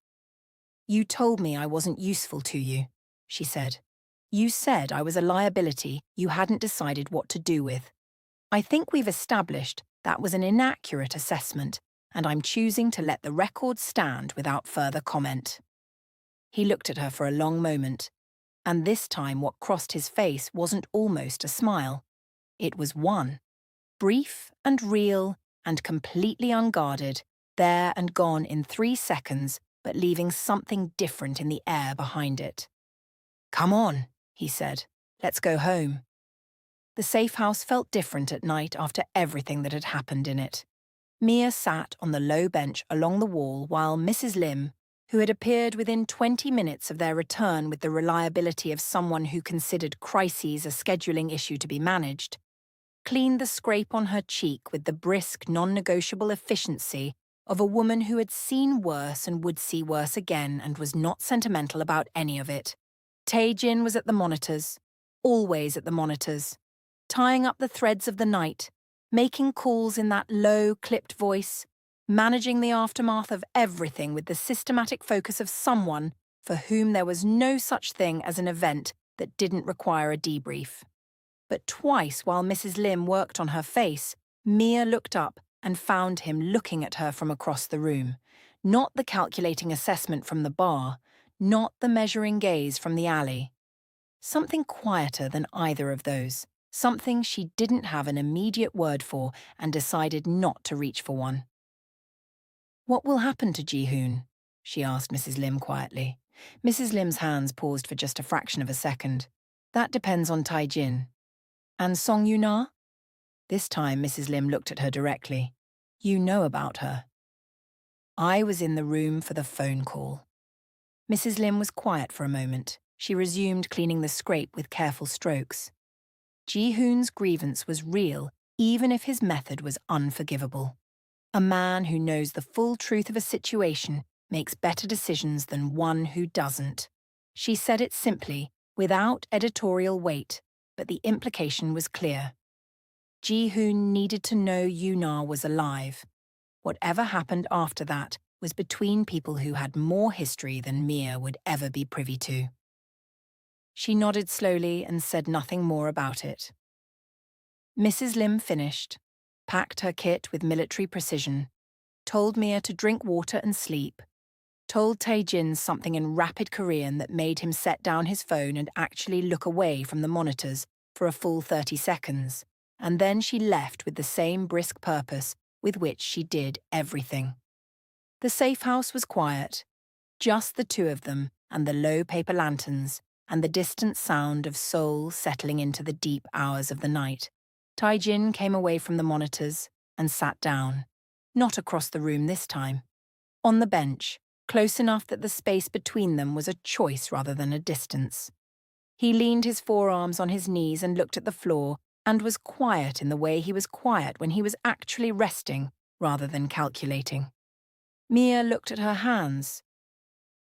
"You told me I wasn't useful to you," she said. "You said I was a liability you hadn't decided what to do with. I think we've established that was an inaccurate assessment, and I'm choosing to let the record stand without further comment." He looked at her for a long moment, and this time what crossed his face wasn't almost a smile. It was one. Brief and real and completely unguarded, there and gone in 3 seconds, but leaving something different in the air behind it. "Come on," he said. "Let's go home." The safe house felt different at night after everything that had happened in it. Mia sat on the low bench along the wall while Mrs. Lim, who had appeared within 20 minutes of their return with the reliability of someone who considered crises a scheduling issue to be managed, cleaned the scrape on her cheek with the brisk, non-negotiable efficiency of a woman who had seen worse and would see worse again and was not sentimental about any of it. Tae-jin was at the monitors, always at the monitors, tying up the threads of the night, making calls in that low, clipped voice, managing the aftermath of everything with the systematic focus of someone for whom there was no such thing as an event that didn't require a debrief. But twice while Mrs. Lim worked on her face, Mia looked up and found him looking at her from across the room. Not the calculating assessment from the bar, not the measuring gaze from the alley. Something quieter than either of those. Something she didn't have an immediate word for and decided not to reach for one. "What will happen to Ji-hoon?" she asked Mrs. Lim quietly. Mrs. Lim's hands paused for just a fraction of a second. "That depends on Tae-jin." "And Song Yuna?" This time Mrs. Lim looked at her directly. "You know about her." "I was in the room for the phone call." Mrs. Lim was quiet for a moment. She resumed cleaning the scrape with careful strokes. Ji-hoon's grievance was real, even if his method was unforgivable. A man who knows the full truth of a situation makes better decisions than one who doesn't. She said it simply, without editorial weight. but the implication was clear. Ji-hoon needed to know Yuna was alive. Whatever happened after that was between people who had more history than Mia would ever be privy to. She nodded slowly and said nothing more about it. Mrs. Lim finished, packed her kit with military precision, told Mia to drink water and sleep, told Tae-jin something in rapid Korean that made him set down his phone and actually look away from the monitors for a full 30 seconds, and then she left with the same brisk purpose with which she did everything. The safe house was quiet, just the two of them and the low paper lanterns and the distant sound of Seoul settling into the deep hours of the night. Tae-jin came away from the monitors and sat down, not across the room this time, on the bench, close enough that the space between them was a choice rather than a distance. He leaned his forearms on his knees and looked at the floor and was quiet in the way he was quiet when he was actually resting rather than calculating. Mia looked at her hands.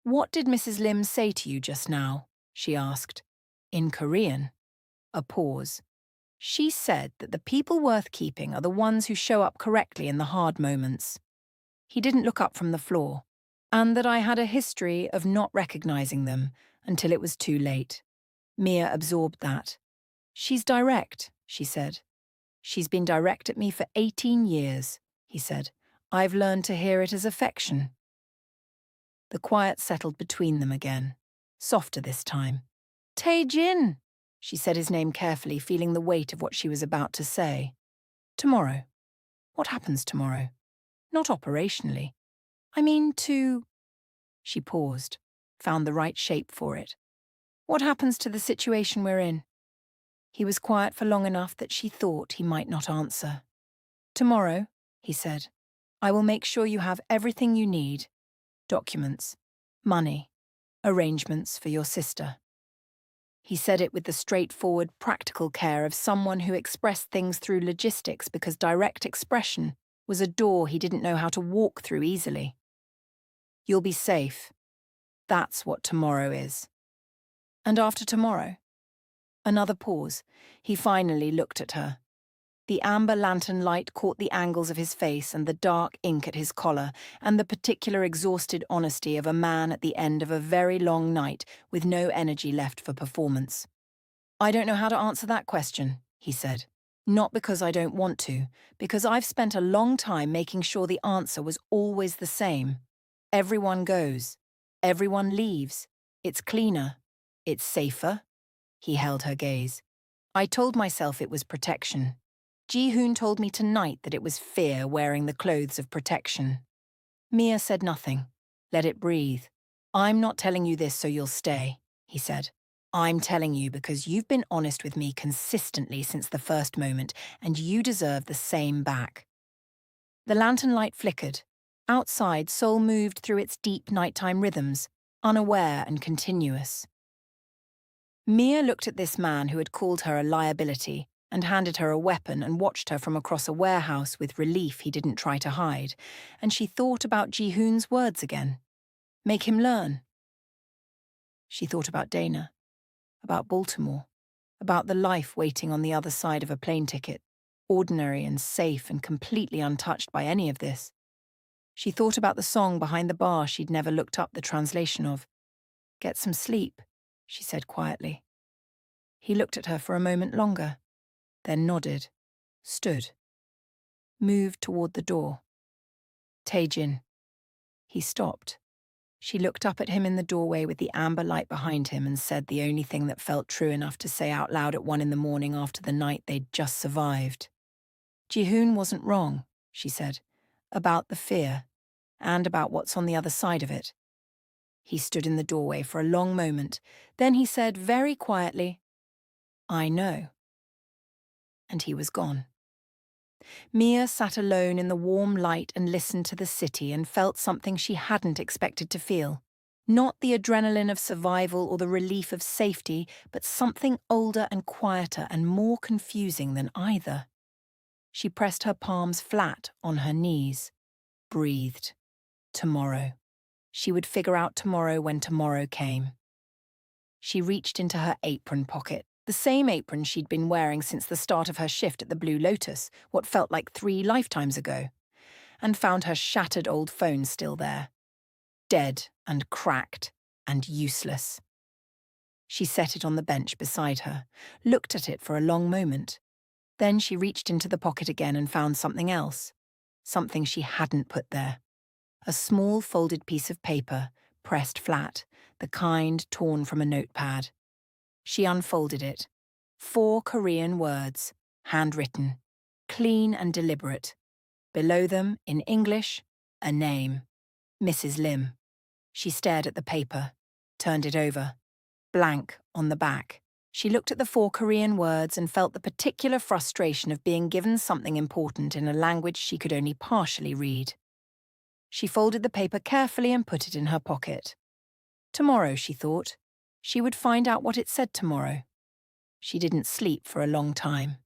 "What did Mrs. Lim say to you just now?" she asked. In Korean. A pause. "She said that the people worth keeping are the ones who show up correctly in the hard moments." He didn't look up from the floor. "And that I had a history of not recognizing them until it was too late." Mia absorbed that. "She's direct," she said. "She's been direct at me for 18 years, he said. "I've learned to hear it as affection." The quiet settled between them again, softer this time. "Tae-jin," she said his name carefully, feeling the weight of what she was about to say. "Tomorrow. What happens tomorrow? Not operationally. I mean to—" She paused, found the right shape for it. "What happens to the situation we're in?" He was quiet for long enough that she thought he might not answer. "Tomorrow," he said, "I will make sure you have everything you need. Documents, money, arrangements for your sister." He said it with the straightforward, practical care of someone who expressed things through logistics because direct expression was a door he didn't know how to walk through easily. "You'll be safe. That's what tomorrow is." "And after tomorrow?" Another pause. He finally looked at her. The amber lantern light caught the angles of his face and the dark ink at his collar and the particular exhausted honesty of a man at the end of a very long night with no energy left for performance. "I don't know how to answer that question," he said. "Not because I don't want to, because I've spent a long time making sure the answer was always the same. Everyone goes. Everyone leaves. It's cleaner. It's safer." He held her gaze. "I told myself it was protection. Ji-hoon told me tonight that it was fear wearing the clothes of protection." Mia said nothing. Let it breathe. "I'm not telling you this so you'll stay," he said. "I'm telling you because you've been honest with me consistently since the first moment, and you deserve the same back." The lantern light flickered. Outside, Seoul moved through its deep nighttime rhythms, unaware and continuous. Mia looked at this man who had called her a liability and handed her a weapon and watched her from across a warehouse with relief he didn't try to hide, and she thought about Ji-hoon's words again. Make him learn. She thought about Dana, about Baltimore, about the life waiting on the other side of a plane ticket, ordinary and safe and completely untouched by any of this. She thought about the song behind the bar she'd never looked up the translation of. "Get some sleep," she said quietly. He looked at her for a moment longer, then nodded, stood, moved toward the door. "Tae-jin." He stopped. She looked up at him in the doorway with the amber light behind him and said the only thing that felt true enough to say out loud at 1 a.m. after the night they'd just survived. "Ji-hoon wasn't wrong," she said, "about the fear, and about what's on the other side of it." He stood in the doorway for a long moment, then he said very quietly, "I know." And he was gone. Mia sat alone in the warm light and listened to the city and felt something she hadn't expected to feel. Not the adrenaline of survival or the relief of safety, but something older and quieter and more confusing than either. She pressed her palms flat on her knees, breathed. Tomorrow. She would figure out tomorrow when tomorrow came. She reached into her apron pocket, the same apron she'd been wearing since the start of her shift at the Blue Lotus, what felt like 3 lifetimes ago, and found her shattered old phone still there, dead and cracked and useless. She set it on the bench beside her, looked at it for a long moment. Then she reached into the pocket again and found something else, something she hadn't put there. A small folded piece of paper, pressed flat, the kind torn from a notepad. She unfolded it. 4 Korean words, handwritten, clean and deliberate. Below them, in English, a name, Mrs. Lim. She stared at the paper, turned it over. Blank on the back. She looked at the 4 Korean words and felt the particular frustration of being given something important in a language she could only partially read. She folded the paper carefully and put it in her pocket. Tomorrow, she thought. She would find out what it said tomorrow. She didn't sleep for a long time.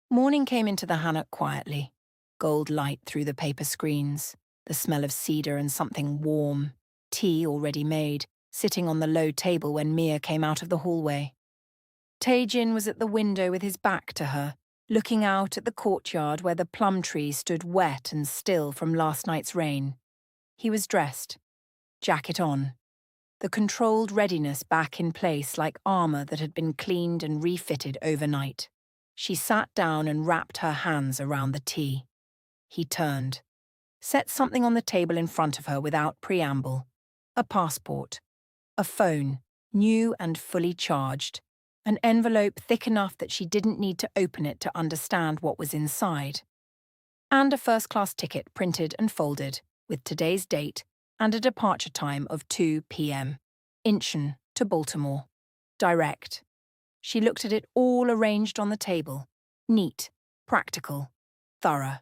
Morning came into the hanok quietly. Gold light through the paper screens, the smell of cedar and something warm, tea already made, sitting on the low table when Mia came out of the hallway. Tae-jin was at the window with his back to her, looking out at the courtyard where the plum tree stood wet and still from last night's rain. He was dressed, jacket on, the controlled readiness back in place like armor that had been cleaned and refitted overnight. She sat down and wrapped her hands around the tea. He turned, set something on the table in front of her without preamble. A passport, a phone, new and fully charged, an envelope thick enough that she didn't need to open it to understand what was inside, and a first-class ticket printed and folded, with today's date and a departure time of 2 p.m. Incheon to Baltimore. Direct. She looked at it all arranged on the table. Neat, practical, thorough.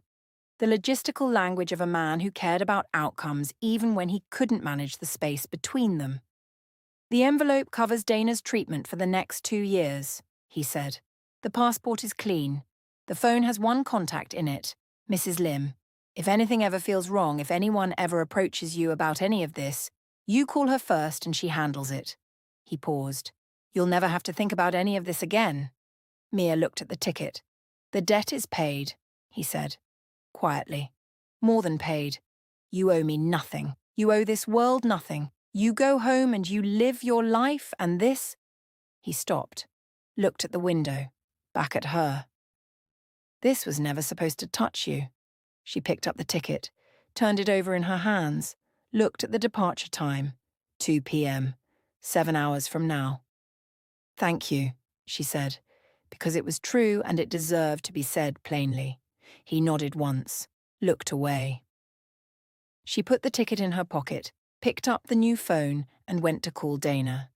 The logistical language of a man who cared about outcomes even when he couldn't manage the space between them. The envelope covers Dana's treatment for the next 2 years, he said. The passport is clean. The phone has 1 contact in it, Mrs. Lim. If anything ever feels wrong, if anyone ever approaches you about any of this, you call her first and she handles it. He paused. You'll never have to think about any of this again. Mia looked at the ticket. The debt is paid, he said, quietly. More than paid. You owe me nothing. You owe this world nothing. You go home and you live your life, and this... He stopped, looked at the window, back at her. This was never supposed to touch you. She picked up the ticket, turned it over in her hands, looked at the departure time, 2 p.m., 7 hours from now. Thank you, she said, because it was true and it deserved to be said plainly. He nodded once, looked away. She put the ticket in her pocket, picked up the new phone, and went to call Dana.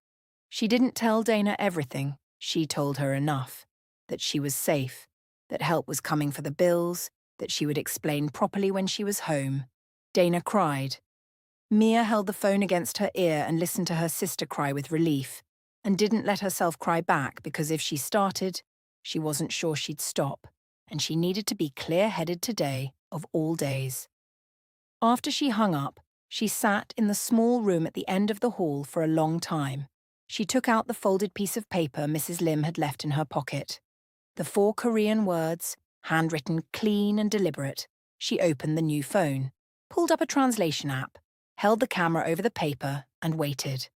She didn't tell Dana everything. She told her enough. That she was safe, that help was coming for the bills, that she would explain properly when she was home. Dana cried. Mia held the phone against her ear and listened to her sister cry with relief, and didn't let herself cry back because if she started, she wasn't sure she'd stop, and she needed to be clear-headed today, of all days. After she hung up, she sat in the small room at the end of the hall for a long time. She took out the folded piece of paper Mrs. Lim had left in her pocket. The 4 Korean words, handwritten clean and deliberate. She opened the new phone, pulled up a translation app, held the camera over the paper, and waited.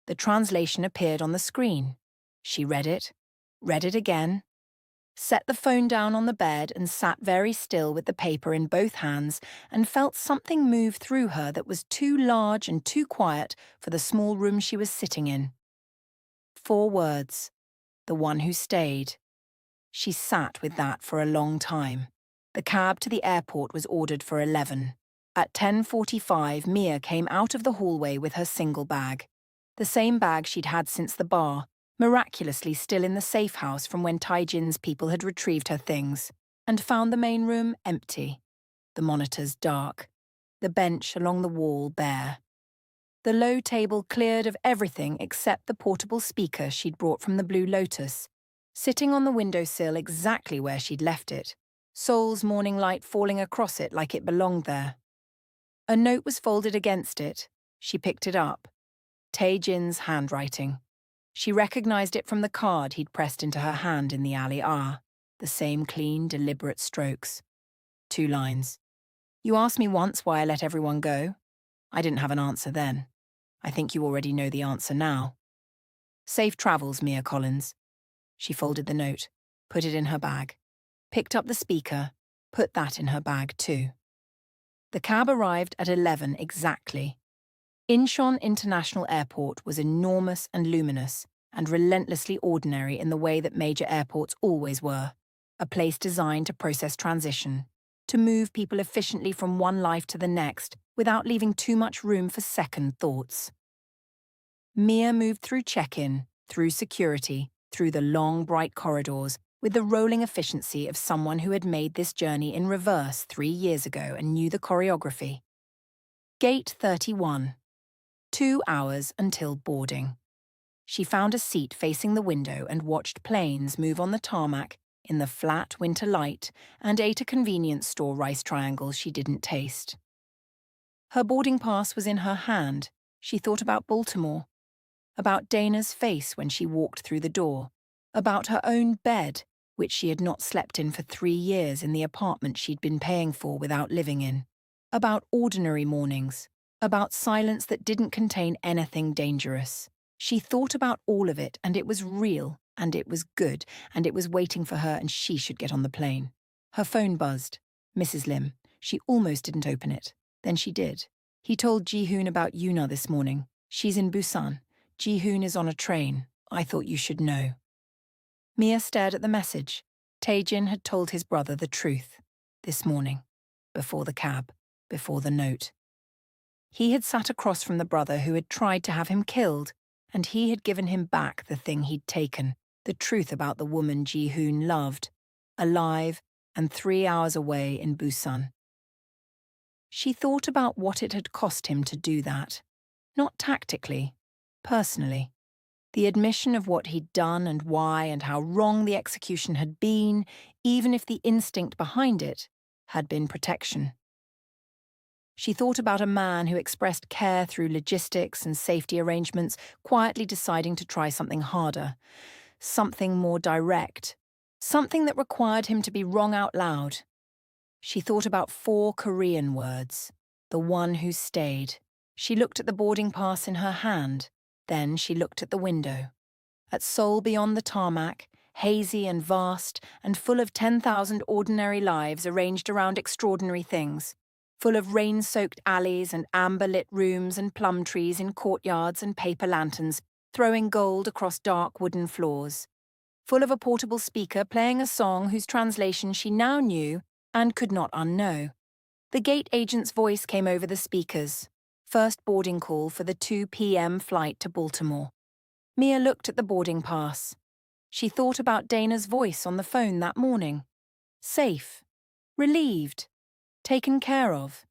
The translation appeared on the screen. She read it again, set the phone down on the bed and sat very still with the paper in both hands and felt something move through her that was too large and too quiet for the small room she was sitting in. 4 words. The one who stayed. She sat with that for a long time. The cab to the airport was ordered for 11. At 10:45, Mia came out of the hallway with her single bag. The same bag she'd had since the bar, miraculously still in the safe house from when Tae-jin's people had retrieved her things, and found the main room empty, the monitors dark, the bench along the wall bare. The low table cleared of everything except the portable speaker she'd brought from the Blue Lotus, sitting on the windowsill exactly where she'd left it, Seoul's morning light falling across it like it belonged there. A note was folded against it. She picked it up. Tae-jin's handwriting. She recognized it from the card he'd pressed into her hand in the alley. The same clean, deliberate strokes. 2 lines. You asked me once why I let everyone go. I didn't have an answer then. I think you already know the answer now. Safe travels, Mia Collins. She folded the note, put it in her bag, picked up the speaker, put that in her bag too. The cab arrived at 11 exactly. Incheon International Airport was enormous and luminous, and relentlessly ordinary in the way that major airports always were. A place designed to process transition, to move people efficiently from one life to the next without leaving too much room for second thoughts. Mia moved through check-in, through security, through the long, bright corridors, with the rolling efficiency of someone who had made this journey in reverse 3 years ago and knew the choreography. Gate 31. 2 hours until boarding. She found a seat facing the window and watched planes move on the tarmac in the flat winter light and ate a convenience store rice triangle she didn't taste. Her boarding pass was in her hand. She thought about Baltimore, about Dana's face when she walked through the door, about her own bed, which she had not slept in for 3 years in the apartment she'd been paying for without living in, about ordinary mornings, about silence that didn't contain anything dangerous. She thought about all of it, and it was real, and it was good, and it was waiting for her, and she should get on the plane. Her phone buzzed. Mrs. Lim. She almost didn't open it. Then she did. He told Ji-hoon about Yuna this morning. She's in Busan. Ji-hoon is on a train. I thought you should know. Mia stared at the message. Tae-jin had told his brother the truth. This morning. Before the cab. Before the note. He had sat across from the brother who had tried to have him killed, and he had given him back the thing he'd taken, the truth about the woman Ji-hoon loved, alive and 3 hours away in Busan. She thought about what it had cost him to do that. Not tactically, personally. The admission of what he'd done and why and how wrong the execution had been, even if the instinct behind it had been protection. She thought about a man who expressed care through logistics and safety arrangements, quietly deciding to try something harder, something more direct, something that required him to be wrong out loud. She thought about 4 Korean words, the one who stayed. She looked at the boarding pass in her hand, then she looked at the window. At Seoul beyond the tarmac, hazy and vast and full of 10,000 ordinary lives arranged around extraordinary things. Full of rain-soaked alleys and amber-lit rooms and plum trees in courtyards and paper lanterns, throwing gold across dark wooden floors. Full of a portable speaker playing a song whose translation she now knew and could not unknow. The gate agent's voice came over the speakers. First boarding call for the 2 p.m. flight to Baltimore. Mia looked at the boarding pass. She thought about Dana's voice on the phone that morning. Safe. Relieved. Taken care of.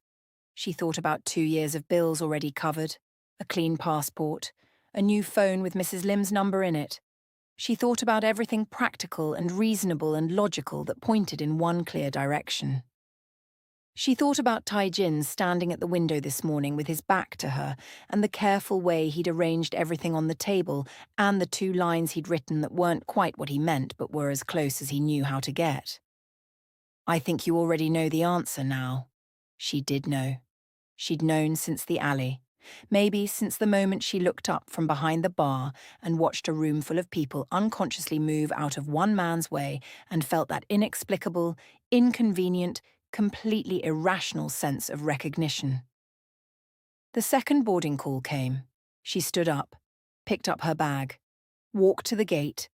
She thought about 2 years of bills already covered, a clean passport, a new phone with Mrs. Lim's number in it. She thought about everything practical and reasonable and logical that pointed in one clear direction. She thought about Tae-jin standing at the window this morning with his back to her and the careful way he'd arranged everything on the table and the 2 lines he'd written that weren't quite what he meant but were as close as he knew how to get. I think you already know the answer now. She did know. She'd known since the alley. Maybe since the moment she looked up from behind the bar and watched a room full of people unconsciously move out of one man's way and felt that inexplicable, inconvenient, completely irrational sense of recognition. The second boarding call came. She stood up, picked up her bag, walked to the gate,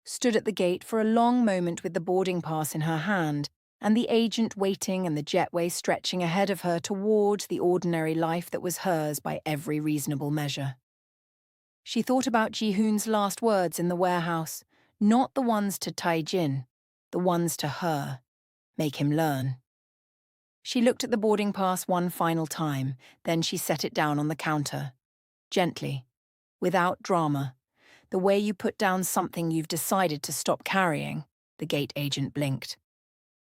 stood at the gate for a long moment with the boarding pass in her hand, and the agent waiting and the jetway stretching ahead of her towards the ordinary life that was hers by every reasonable measure. She thought about Ji-hoon's last words in the warehouse, not the ones to Tae-jin, the ones to her. Make him learn. She looked at the boarding pass one final time, then she set it down on the counter. Gently, without drama, the way you put down something you've decided to stop carrying, the gate agent blinked.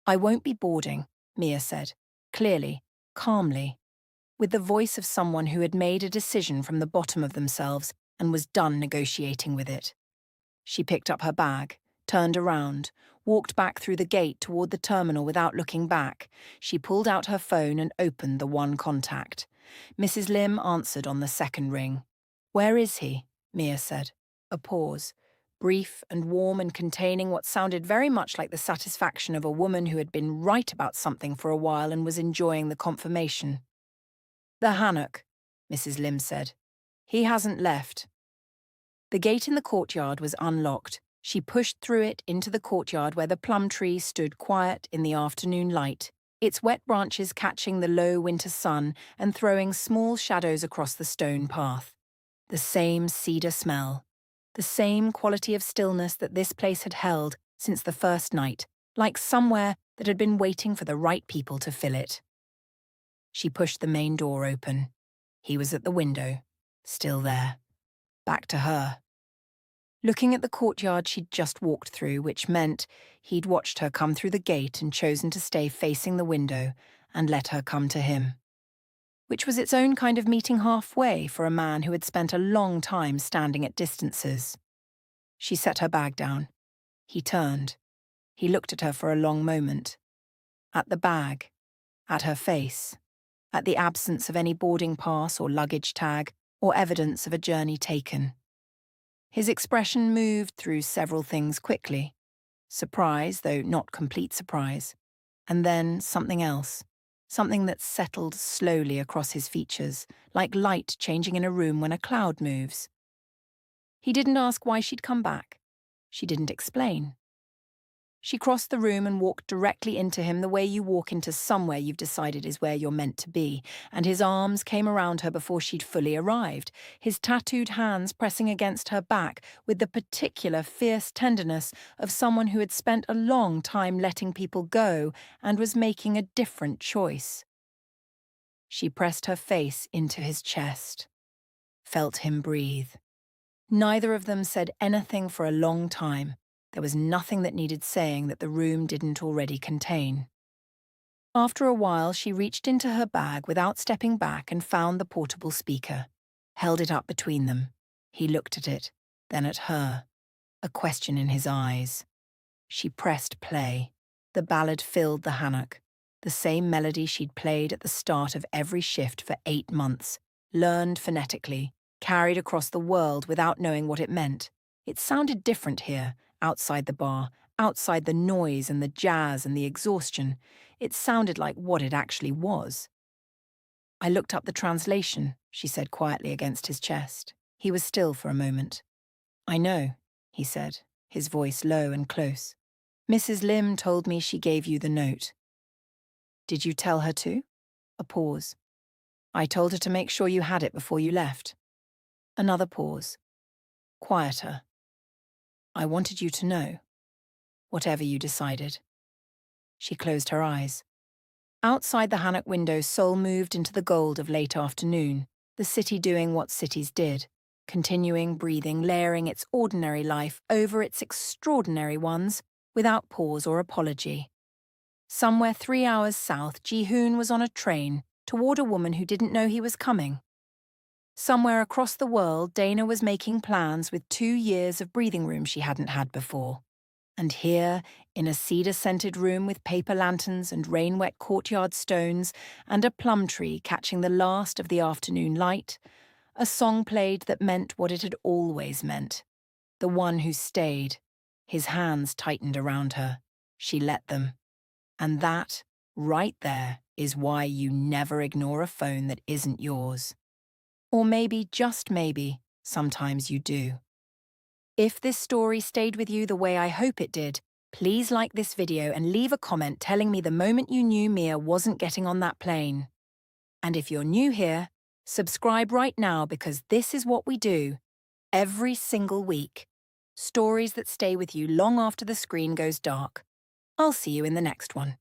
I won't be boarding, Mia said, clearly, calmly, with the voice of someone who had made a decision from the bottom of themselves and was done negotiating with it. She picked up her bag, turned around, walked back through the gate toward the terminal without looking back. She pulled out her phone and opened the one contact. Mrs. Lim answered on the second ring. "Where is he?" Mia said. A pause, brief and warm and containing what sounded very much like the satisfaction of a woman who had been right about something for a while and was enjoying the confirmation. "The Hannock," Mrs. Lim said. "He hasn't left." The gate in the courtyard was unlocked. She pushed through it into the courtyard where the plum tree stood quiet in the afternoon light, its wet branches catching the low winter sun and throwing small shadows across the stone path. The same cedar smell, the same quality of stillness that this place had held since the first night, like somewhere that had been waiting for the right people to fill it. She pushed the main door open. He was at the window, still there. Back to her. Looking at the courtyard she'd just walked through, which meant he'd watched her come through the gate and chosen to stay facing the window and let her come to him. Which was its own kind of meeting halfway for a man who had spent a long time standing at distances. She set her bag down. He turned. He looked at her for a long moment. At the bag. At her face. At the absence of any boarding pass or luggage tag or evidence of a journey taken. His expression moved through several things quickly. Surprise, though not complete surprise. And then something else. Something that settled slowly across his features, like light changing in a room when a cloud moves. He didn't ask why she'd come back. She didn't explain. She crossed the room and walked directly into him the way you walk into somewhere you've decided is where you're meant to be, and his arms came around her before she'd fully arrived, his tattooed hands pressing against her back with the particular fierce tenderness of someone who had spent a long time letting people go and was making a different choice. She pressed her face into his chest, felt him breathe. Neither of them said anything for a long time. There was nothing that needed saying that the room didn't already contain. After a while, she reached into her bag without stepping back and found the portable speaker, held it up between them. He looked at it, then at her, a question in his eyes. She pressed play. The ballad filled the Hannock, the same melody she'd played at the start of every shift for 8 months, learned phonetically, carried across the world without knowing what it meant. It sounded different here, outside the bar, outside the noise and the jazz and the exhaustion. It sounded like what it actually was. "I looked up the translation," she said quietly against his chest. He was still for a moment. "I know," he said, his voice low and close. "Mrs. Lim told me she gave you the note." "Did you tell her to?" A pause. "I told her to make sure you had it before you left." Another pause. Quieter. "I wanted you to know. Whatever you decided." She closed her eyes. Outside the Hannock window, Seoul moved into the gold of late afternoon, the city doing what cities did, continuing, breathing, layering its ordinary life over its extraordinary ones, without pause or apology. Somewhere 3 hours south, Ji-hoon was on a train toward a woman who didn't know he was coming. Somewhere across the world, Dana was making plans with 2 years of breathing room she hadn't had before. And here, in a cedar-scented room with paper lanterns and rain-wet courtyard stones and a plum tree catching the last of the afternoon light, a song played that meant what it had always meant. The one who stayed. His hands tightened around her. She let them. And that, right there, is why you never ignore a phone that isn't yours. Or maybe, just maybe, sometimes you do. If this story stayed with you the way I hope it did, please like this video and leave a comment telling me the moment you knew Mia wasn't getting on that plane. And if you're new here, subscribe right now because this is what we do every single week. Stories that stay with you long after the screen goes dark. I'll see you in the next one.